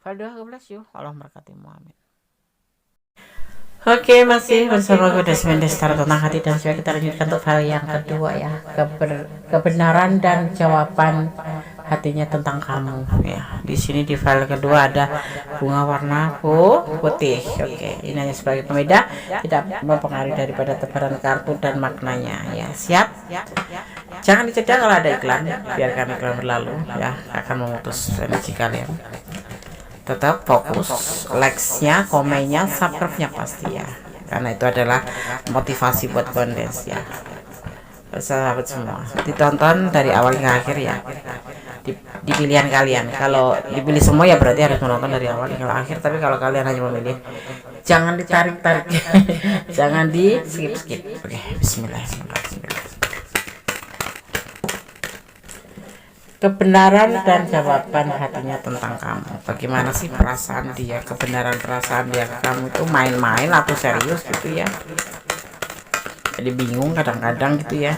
File 2, God bless you. Allah memberkatimu. Amin. Oke, masih bersama gue Desmond Destar tentang hati dan jiwa. Kita lanjutkan untuk file yang kedua ya, kebenaran dan jawaban hatinya tentang kamu ya. Di sini di file kedua ada bunga warna putih. Oke, ini hanya sebagai pembeda, tidak mempengaruhi daripada tebaran kartu dan maknanya ya. Siap? Jangan dicegah kalau ada iklan, biarkan iklan berlalu ya, akan memutus energi kalian. Tetap fokus, likes-nya, komennya, subscribe-nya pasti ya, karena itu adalah motivasi buat kondes ya. Sahabat semua, ditonton dari awal hingga akhir ya, di pilihan kalian. Kalau dipilih semua ya berarti harus menonton dari awal hingga akhir, tapi kalau kalian hanya memilih, jangan ditarik-tarik jangan di skip-skip. Oke, bismillahirrahmanirrahim. kebenaran dan jawaban hatinya tentang kamu. Bagaimana sih perasaan dia, kebenaran perasaan dia ke kamu itu main-main atau serius gitu ya. Jadi bingung kadang-kadang gitu ya.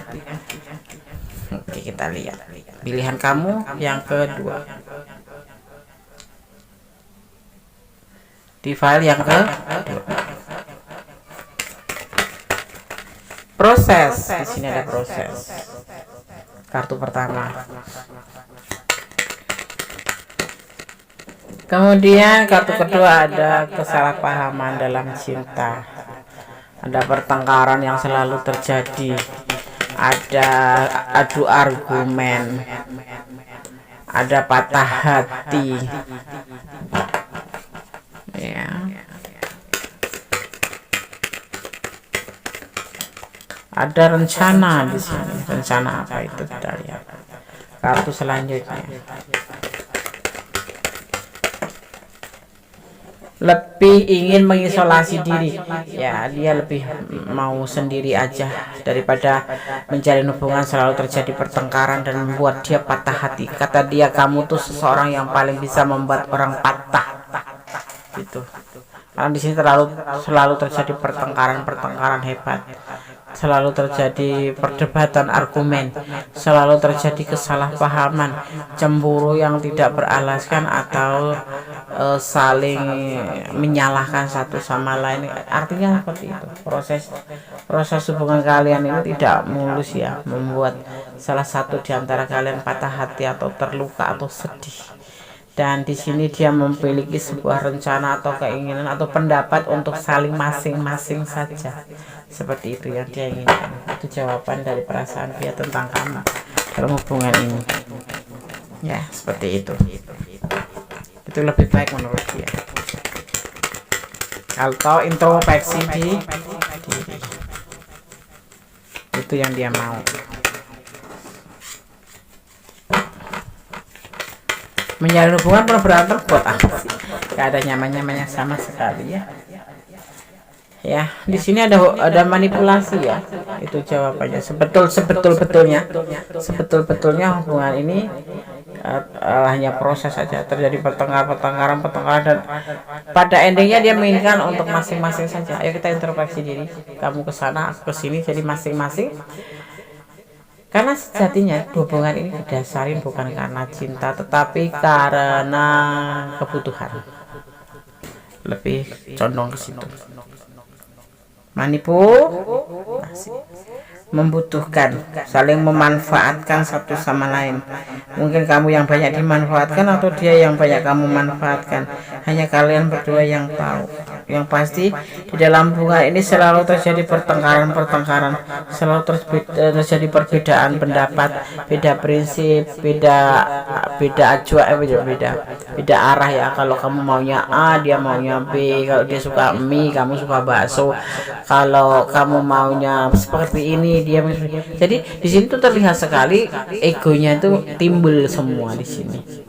Oke, kita lihat pilihan kamu yang kedua di file yang kedua. Proses, di sini ada proses. Kartu pertama. Kemudian kartu kedua ada kesalahpahaman dalam cinta. Ada pertengkaran yang selalu terjadi. Ada adu argumen. Ada patah hati. Ya. Ada rencana di sini. Rencana apa itu kita lihat. Kartu selanjutnya. Lebih ingin mengisolasi diri. Ya, dia lebih mau sendiri aja daripada menjalin hubungan. Selalu terjadi pertengkaran dan membuat dia patah hati. Kata dia, kamu tuh seseorang yang paling bisa membuat orang patah. Gitu. Karena di sini selalu terjadi pertengkaran hebat. Selalu terjadi perdebatan argumen, selalu terjadi kesalahpahaman, cemburu yang tidak beralaskan atau saling menyalahkan satu sama lain. Artinya seperti itu. Proses hubungan kalian ini tidak mulus ya, membuat salah satu di antara kalian patah hati atau terluka atau sedih. Dan di sini dia memiliki sebuah rencana atau keinginan atau pendapat untuk saling masing-masing saja. Seperti itu yang dia inginkan. Itu jawaban dari perasaan dia tentang kamu dalam hubungan ini. Ya, seperti itu. Itu lebih baik menurut dia. Kalau introspeksi di diri. Itu yang dia mau. Menjalin hubungan pernah berantem buat apa sih? Gak ada nyaman-nyamannya sama sekali ya. Ya, di sini ada manipulasi ya. Itu jawabannya. Sebetulnya hubungan ini hanya proses saja. Terjadi pertengkaran dan pada endingnya dia menginginkan untuk masing-masing saja. Ayo kita introspeksi diri. Kamu ke sana, aku ke sini, jadi masing-masing. Karena sejatinya hubungan ini didasari bukan karena cinta, tetapi karena kebutuhan. Lebih condong ke situ. Manipulasi, membutuhkan, saling memanfaatkan satu sama lain. Mungkin kamu yang banyak dimanfaatkan atau dia yang banyak kamu manfaatkan. Hanya kalian berdua yang tahu. Yang pasti di dalam hubungan ini selalu terjadi pertengkaran, selalu terjadi perbedaan pendapat, beda prinsip, beda arah ya. Kalau kamu maunya A, dia maunya B. Kalau dia suka mie, kamu suka bakso. Kalau kamu maunya seperti ini, dia jadi di sini tuh terlihat sekali egonya itu timbul semua di sini.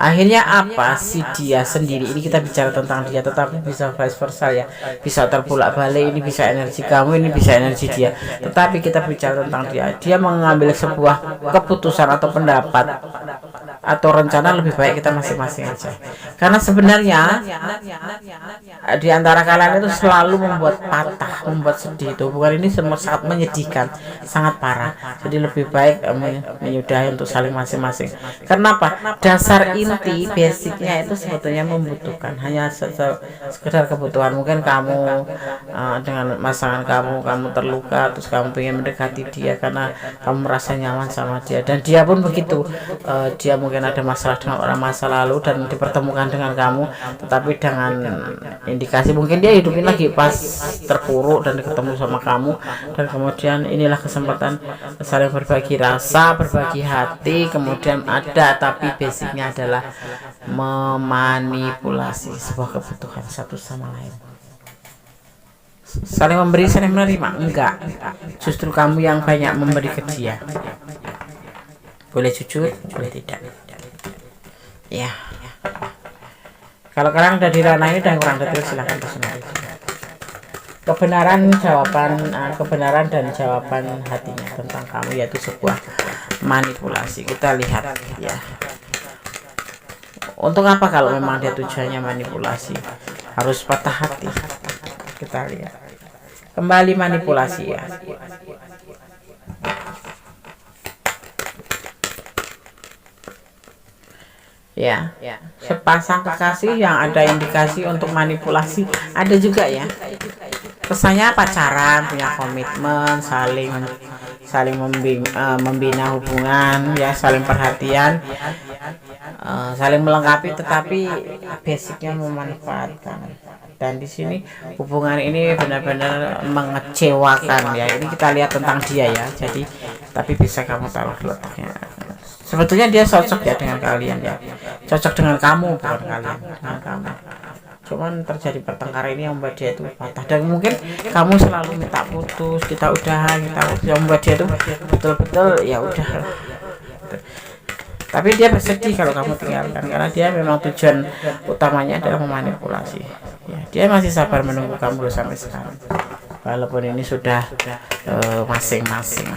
Akhirnya apa sih dia sendiri ini, kita bicara tentang dia, tetapi bisa vice versa ya, bisa terbolak balik, ini bisa energi kamu, ini bisa energi dia, tetapi kita bicara tentang dia mengambil sebuah keputusan atau pendapat atau rencana, lebih baik kita masing-masing aja. Karena sebenarnya di antara kalian itu selalu membuat patah, membuat sedih. Itu hubungan ini semua sangat menyedihkan, sangat parah. Jadi lebih baik menyudahi untuk saling masing-masing. Kenapa? Dasar inti basicnya itu sebetulnya membutuhkan, hanya sekedar kebutuhan. Mungkin kamu dengan pasangan kamu terluka, terus kamu ingin mendekati dia karena kamu merasa nyaman sama dia, dan dia pun begitu. Dia mungkin ada masalah dengan orang masa lalu dan dipertemukan dengan kamu, tetapi dengan indikasi mungkin dia hidupin lagi pas terpuruk dan ketemu sama kamu, dan kemudian inilah kesempatan saling berbagi rasa, berbagi hati. Kemudian ada, tapi basicnya adalah memanipulasi sebuah kebutuhan satu sama lain. Saling memberi, saling menerima? Enggak, justru kamu yang banyak memberi ke dia. Boleh jujur, boleh tidak ya. Kalau kalian udah di ranah ini dan kurang detail, silahkan personal. Kebenaran dan jawaban hatinya tentang kamu, yaitu sebuah manipulasi. Kita lihat ya. Untuk apa kalau memang dia tujuannya manipulasi? Harus patah hati. Kita lihat. Kembali manipulasi ya. Ya, sepasang kekasih yang ada indikasi untuk manipulasi ada juga ya. Kesannya pacaran, punya komitmen, saling membina hubungan ya, saling perhatian, saling melengkapi, tetapi basicnya memanfaatkan. Dan di sini hubungan ini benar-benar mengecewakan ya. Ini kita lihat tentang dia ya. Jadi tapi bisa kamu taruh letaknya. Sebetulnya dia cocok ya dengan kalian ya. Cocok dengan kamu, bukan kalian, dengan kamu. Cuman terjadi pertengkaran ini yang membuat dia itu patah, dan mungkin kamu selalu minta putus, kita udahan, yang membuat dia itu betul-betul ya udah. Tapi dia bersedih kalau kamu tinggalkan, karena dia memang tujuan utamanya adalah memanipulasi ya. Dia masih sabar menunggu kamu sampai sekarang, walaupun ini sudah masing-masing.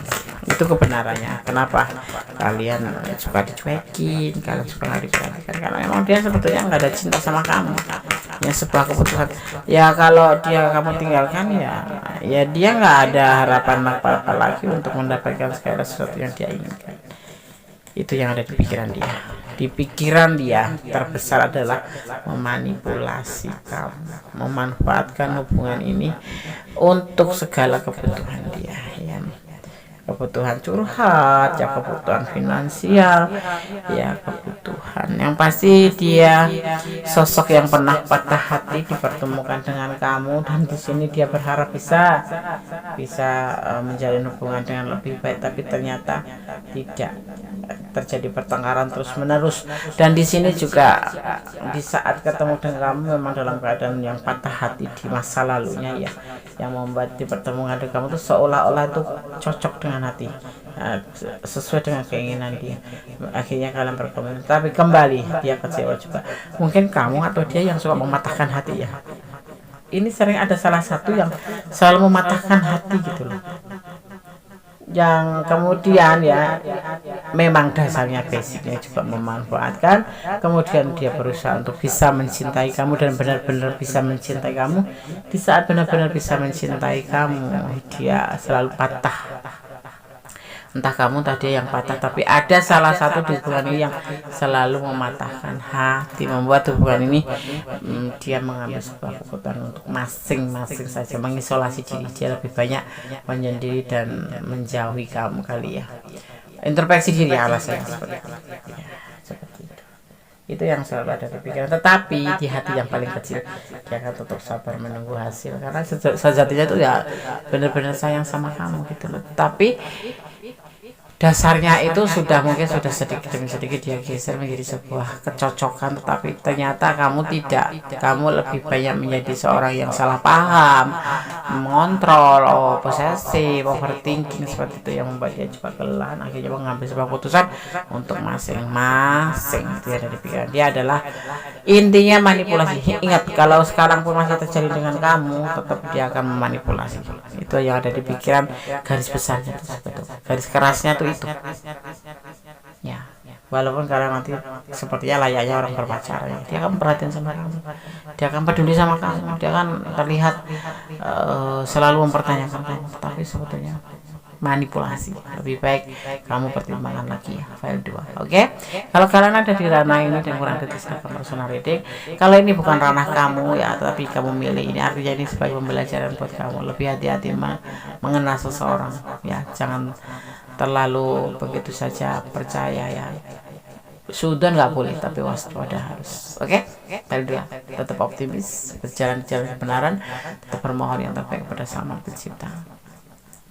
Itu kebenarannya. Kenapa kalian suka dicuekin, kalian suka nggak diperhatikan? Karena memang dia sebetulnya nggak ada cinta sama kamu ya, sebuah keputusan ya. Kalau dia kamu tinggalkan ya dia nggak ada harapan apa-apa lagi untuk mendapatkan segala sesuatu yang dia inginkan. Itu yang ada di pikiran dia. Di pikiran dia terbesar adalah memanipulasi kamu, memanfaatkan hubungan ini untuk segala kebutuhan dia ya. Kebutuhan curhat ya, kebutuhan finansial ya, kebutuhan yang pasti. Dia sosok yang pernah patah hati dipertemukan dengan kamu, dan di sini dia berharap bisa menjalin hubungan dengan lebih baik, tapi ternyata tidak. Terjadi pertengkaran terus menerus, dan di sini juga di saat ketemu dengan kamu memang dalam keadaan yang patah hati di masa lalunya ya, yang membuat dipertemukan dengan kamu itu seolah-olah itu cocok dengan hati, sesuai dengan keinginan dia. Akhirnya kalian berkomitmen, tapi kembali dia kecewa juga. Mungkin kamu atau dia yang suka mematahkan hati ya. Ini sering ada salah satu yang selalu mematahkan hati gitu loh, yang kemudian ya memang dasarnya basicnya juga memanfaatkan. Kemudian dia berusaha untuk bisa mencintai kamu dan benar-benar bisa mencintai kamu. Di saat benar-benar bisa mencintai kamu, dia selalu patah. Entah kamu tadi yang patah, tapi ada salah satu di hubungan ini yang selalu mematahkan hati, membuat hubungan ini dia mengambil sebuah keputusan untuk masing-masing saja mengisolasi diri. Dia lebih banyak menyendiri dan menjauhi kamu kali ya. Introspeksi diri alasannya seperti itu. Ya, seperti itu. Itu yang selalu ada di pikiran. Tetapi di hati yang paling kecil dia akan tetap sabar menunggu hasil, karena sejatinya itu ya benar-benar sayang sama kamu gitu loh. Tapi dasarnya itu mungkin sudah sedikit demi sedikit dia geser menjadi sebuah kecocokan, tetapi ternyata kamu tidak. Kamu lebih banyak menjadi seorang yang salah paham, mengontrol, posesif, overthinking, seperti itu yang membuat dia juga kelelahan. Akhirnya mengambil sebuah keputusan untuk masing-masing. Dia dari pikiran dia adalah intinya manipulasi. Ingat, kalau sekarang pun masih terjadi dengan kamu, tetap dia akan memanipulasi. Itu yang ada di pikiran, garis besarnya itu sebetulnya. Garis kerasnya tuh itu ya. Walaupun kalian nanti sepertinya layaknya orang berpacaran ya, dia akan perhatian sama kamu, dia akan peduli sama kamu, dia akan terlihat selalu mempertanyakan kamu, tapi sebetulnya manipulasi. Lebih baik kamu pertimbangkan lagi ya, file 2. Oke? Kalau kalian ada di ranah ini dan kurang kritis akan personal reading, kalau ini bukan ranah kamu ya, tapi kamu milih ini, artinya ini sebagai pembelajaran buat kamu. Lebih hati-hati mengenal seseorang ya, jangan terlalu begitu saja percaya ya. Sudah nggak boleh, tapi waspada harus. Oke? File 2, tetap optimis, berjalan di jalan kebenaran, tetap bermohon yang terbaik kepada Sang Pencipta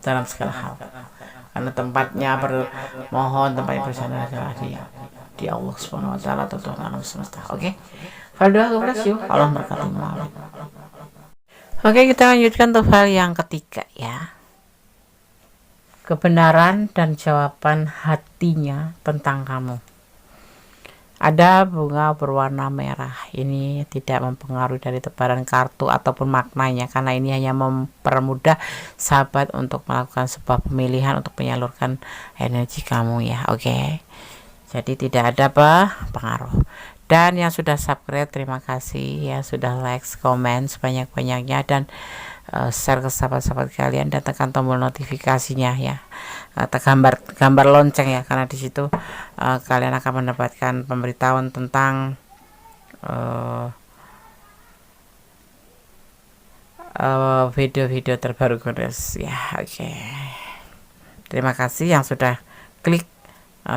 dalam segala hal, karena tempatnya bermohon, tempatnya bersandar adalah di Allah Subhanahu wa taala atau Tuhan alam semesta. Oke. File 2 kepada Allah berkati. Oke, kita lanjutkan untuk file yang ketiga ya. Kebenaran dan jawaban hatinya tentang kamu. Ada bunga berwarna merah. Ini tidak mempengaruhi dari tebaran kartu ataupun maknanya, karena ini hanya mempermudah sahabat untuk melakukan sebuah pemilihan untuk menyalurkan energi kamu ya. Oke. Jadi tidak ada pengaruh. Dan yang sudah subscribe, terima kasih ya, sudah like, komen sebanyak-banyaknya, dan share ke sahabat-sahabat kalian, dan tekan tombol notifikasinya ya, gambar lonceng ya, karena di situ kalian akan mendapatkan pemberitahuan tentang video-video terbaru Gondes ya. Oke. Terima kasih yang sudah klik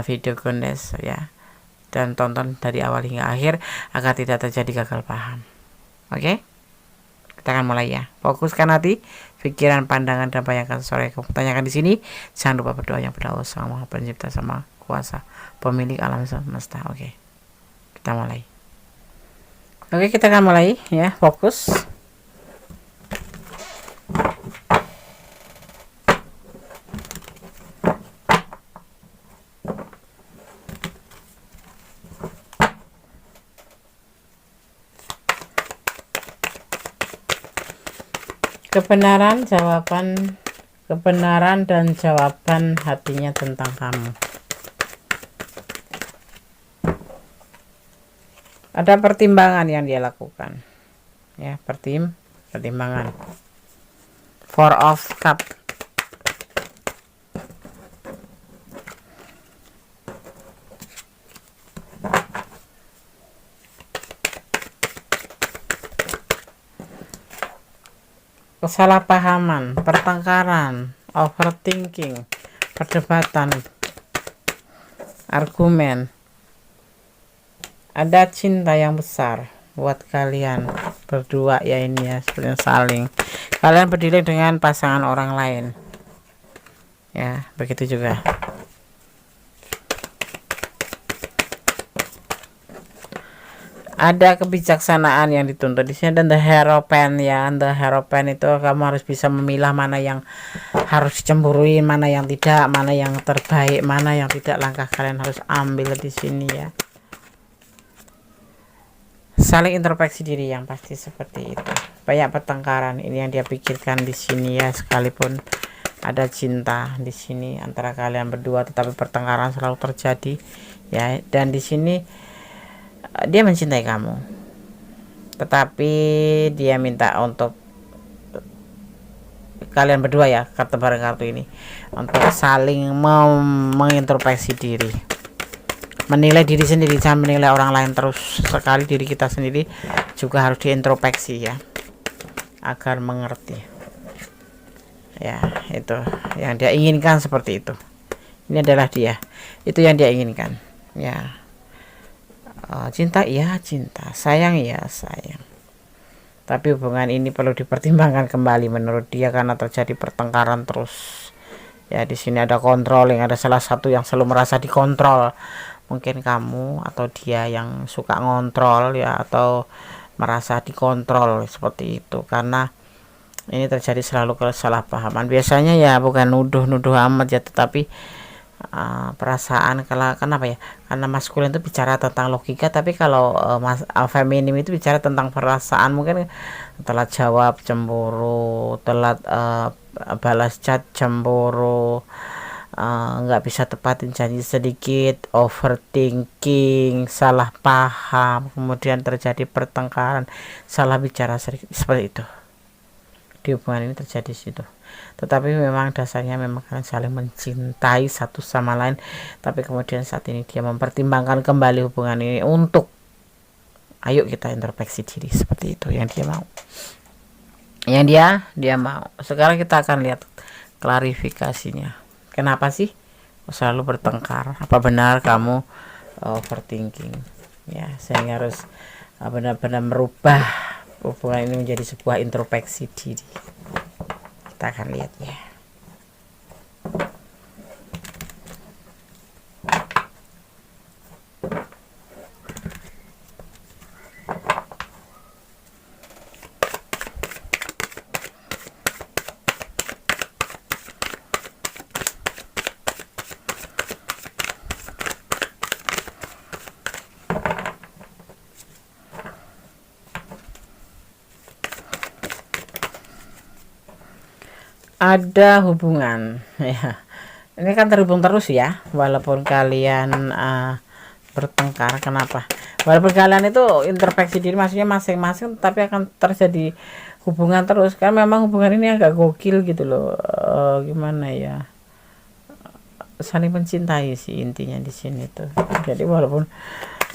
video Gondes ya, dan tonton dari awal hingga akhir agar tidak terjadi gagal paham. Oke, kita akan mulai ya. Fokuskan hati, pikiran, pandangan, dan bayangkan sesuatu yang kamu tanyakan di sini. Jangan lupa berdoa yang pada Allah Sang Maha Pencipta sama Kuasa Pemilik alam semesta. Oke, kita mulai. Oke, kita akan mulai ya. Fokus. Kebenaran dan jawaban hatinya tentang kamu. Ada pertimbangan yang dia lakukan ya, pertimbangan. Four of Cup. Kesalahpahaman, pertengkaran, overthinking, perdebatan, argumen. Ada cinta yang besar buat kalian berdua ya, ini ya, sebenarnya saling. Kalian berdiri dengan pasangan orang lain ya, begitu juga. Ada kebijaksanaan yang dituntut di sini, dan the hierophant ya. The hierophant itu kamu harus bisa memilah mana yang harus dicemburuin, mana yang tidak, mana yang terbaik, mana yang tidak. Langkah kalian harus ambil di sini ya. Saling introspeksi diri yang pasti seperti itu. Banyak pertengkaran ini yang dia pikirkan di sini ya, sekalipun ada cinta di sini antara kalian berdua, tetapi pertengkaran selalu terjadi ya. Dan di sini dia mencintai kamu, tetapi dia minta untuk kalian berdua ya, tebaran kartu ini, untuk saling mengintrospeksi diri, menilai diri sendiri. Jangan menilai orang lain terus, sekali diri kita sendiri juga harus diintrospeksi ya, agar mengerti ya. Itu yang dia inginkan, seperti itu. Ini adalah dia, itu yang dia inginkan ya. Cinta ya cinta, sayang ya sayang, tapi hubungan ini perlu dipertimbangkan kembali menurut dia, karena terjadi pertengkaran terus ya. Di sini ada controlling, ada salah satu yang selalu merasa dikontrol, mungkin kamu atau dia yang suka ngontrol ya, atau merasa dikontrol seperti itu, karena ini terjadi selalu kesalahpahaman. Biasanya ya bukan nuduh amat ya, tetapi perasaan. Kenapa ya, karena maskulin itu bicara tentang logika, tapi kalau feminim itu bicara tentang perasaan. Mungkin telat jawab cemburu, telat balas chat cemburu, nggak bisa tepatin janji sedikit, overthinking, salah paham, kemudian terjadi pertengkaran, salah bicara sedikit, seperti itu di hubungan ini terjadi situ. Tetapi memang dasarnya memang kalian saling mencintai satu sama lain, tapi kemudian saat ini dia mempertimbangkan kembali hubungan ini untuk ayo kita introspeksi diri, seperti itu yang dia mau, yang dia mau. Sekarang kita akan lihat klarifikasinya. Kenapa sih selalu bertengkar? Apa benar kamu overthinking ya, sehingga harus benar-benar merubah hubungan ini menjadi sebuah introspeksi diri? Kita akan lihat ya. ada hubungan ya. Ini kan terhubung terus ya, walaupun kalian bertengkar. Kenapa? Walaupun kalian itu introspeksi diri, maksudnya masing-masing, tapi akan terjadi hubungan terus. Kan memang hubungan ini agak gokil gitu loh. Gimana ya? Saling mencintai sih intinya di sini tuh. Jadi walaupun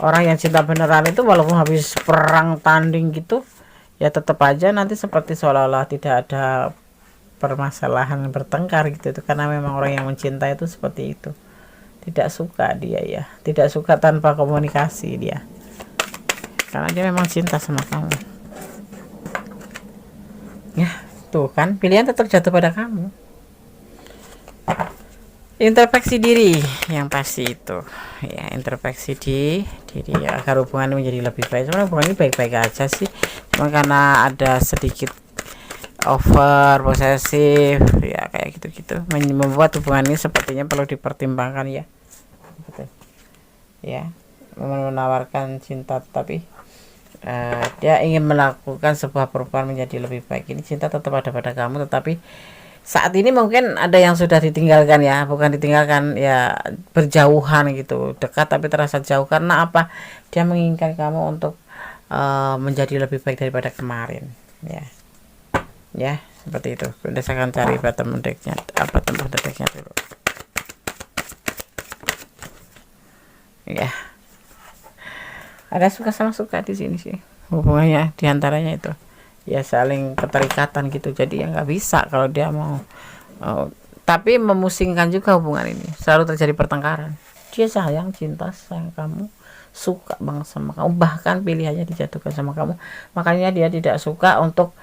orang yang cinta beneran itu, walaupun habis perang tanding gitu, ya tetap aja nanti seperti seolah-olah tidak ada permasalahan bertengkar gitu itu, karena memang orang yang mencinta itu seperti itu, tidak suka dia ya, tidak suka tanpa komunikasi dia, karena dia memang cinta sama kamu ya. Tuh kan, pilihan tetap jatuh pada kamu. Introspeksi diri yang pasti itu ya, introspeksi di diri ya, agar hubungan ini menjadi lebih baik. Sebenarnya hubungan ini baik-baik aja sih, cuma karena ada sedikit over posesif ya, kayak gitu-gitu membuat hubungan ini sepertinya perlu dipertimbangkan ya. Betul ya, menawarkan cinta tapi dia ingin melakukan sebuah perubahan menjadi lebih baik. Ini cinta tetap ada pada kamu, tetapi saat ini mungkin ada yang sudah ditinggalkan ya, bukan ditinggalkan ya, berjauhan gitu, dekat tapi terasa jauh. Karena apa? Dia menginginkan kamu untuk menjadi lebih baik daripada kemarin ya, seperti itu. Udah saya akan cari bottom decknya, tempat decknya dulu ya. Ada suka sama suka di sini sih hubungannya, diantaranya itu ya saling keterikatan gitu. Jadi ya nggak bisa kalau dia mau tapi memusingkan juga hubungan ini, selalu terjadi pertengkaran. Dia sayang, cinta, sayang kamu, suka banget sama kamu, bahkan pilihannya dijatuhkan sama kamu. Makanya dia tidak suka untuk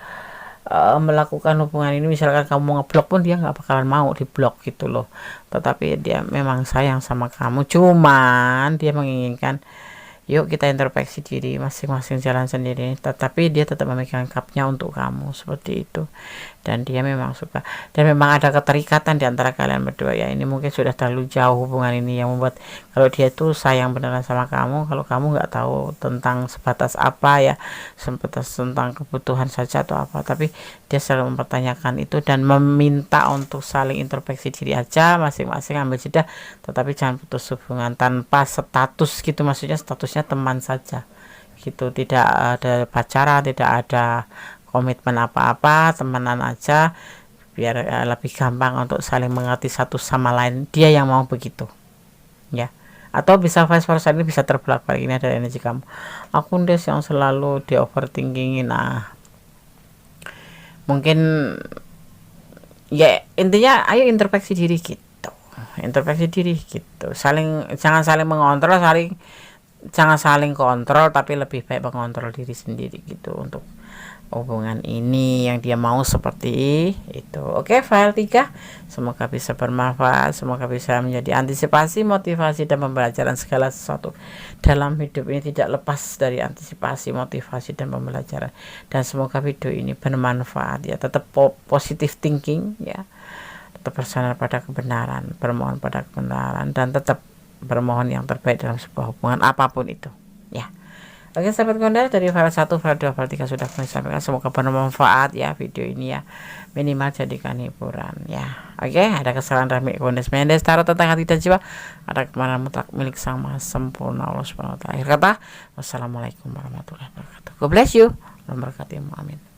melakukan hubungan ini. Misalkan kamu mau ngeblok pun dia nggak bakalan mau diblok gitu loh. Tetapi dia memang sayang sama kamu, cuman dia menginginkan yuk kita introspeksi diri, masing-masing jalan sendiri, tetapi dia tetap memegang cupnya untuk kamu, seperti itu. Dan dia memang suka, dan memang ada keterikatan di antara kalian berdua ya. Ini mungkin sudah terlalu jauh hubungan ini, yang membuat kalau dia tuh sayang beneran sama kamu, kalau kamu nggak tahu tentang sebatas apa ya, sebatas tentang kebutuhan saja atau apa, tapi dia selalu mempertanyakan itu dan meminta untuk saling introspeksi diri aja, masing-masing ambil jeda, tetapi jangan putus hubungan tanpa status gitu. Maksudnya statusnya teman saja gitu, tidak ada pacaran, tidak ada komitmen apa-apa, temenan aja, biar lebih gampang untuk saling mengerti satu sama lain. Dia yang mau begitu ya, atau bisa vice versa, ini bisa terbelak balik. Ini ada energi kamu, aku Des yang selalu di overthinkingin. Mungkin ya intinya ayo introspeksi diri gitu, introspeksi diri gitu, jangan saling mengontrol, jangan saling kontrol, tapi lebih baik mengontrol diri sendiri gitu untuk hubungan ini yang dia mau seperti itu. Oke, file 3 semoga bisa bermanfaat, semoga bisa menjadi antisipasi, motivasi, dan pembelajaran. Segala sesuatu dalam hidup ini tidak lepas dari antisipasi, motivasi, dan pembelajaran. Dan semoga video ini bermanfaat ya. Tetap positive thinking ya, tetap bersandar pada kebenaran, bermohon pada kebenaran, dan tetap bermohon yang terbaik dalam sebuah hubungan apapun itu ya. Oke sahabat Gondal, dari file 1, file 2, file 3 sudah kami sampaikan. Semoga bermanfaat ya video ini ya, minimal jadikan hiburan ya. Oke, ada kesalahan Rami Kondes Mendes taruh tentang hati dan jiwa, ada kemarahan mutlak milik Sang Maha Sempurna Allah Subhanahu wa taala. Akhir kata, wassalamualaikum warahmatullahi wabarakatuh. God bless you. Allah berkati. Amin.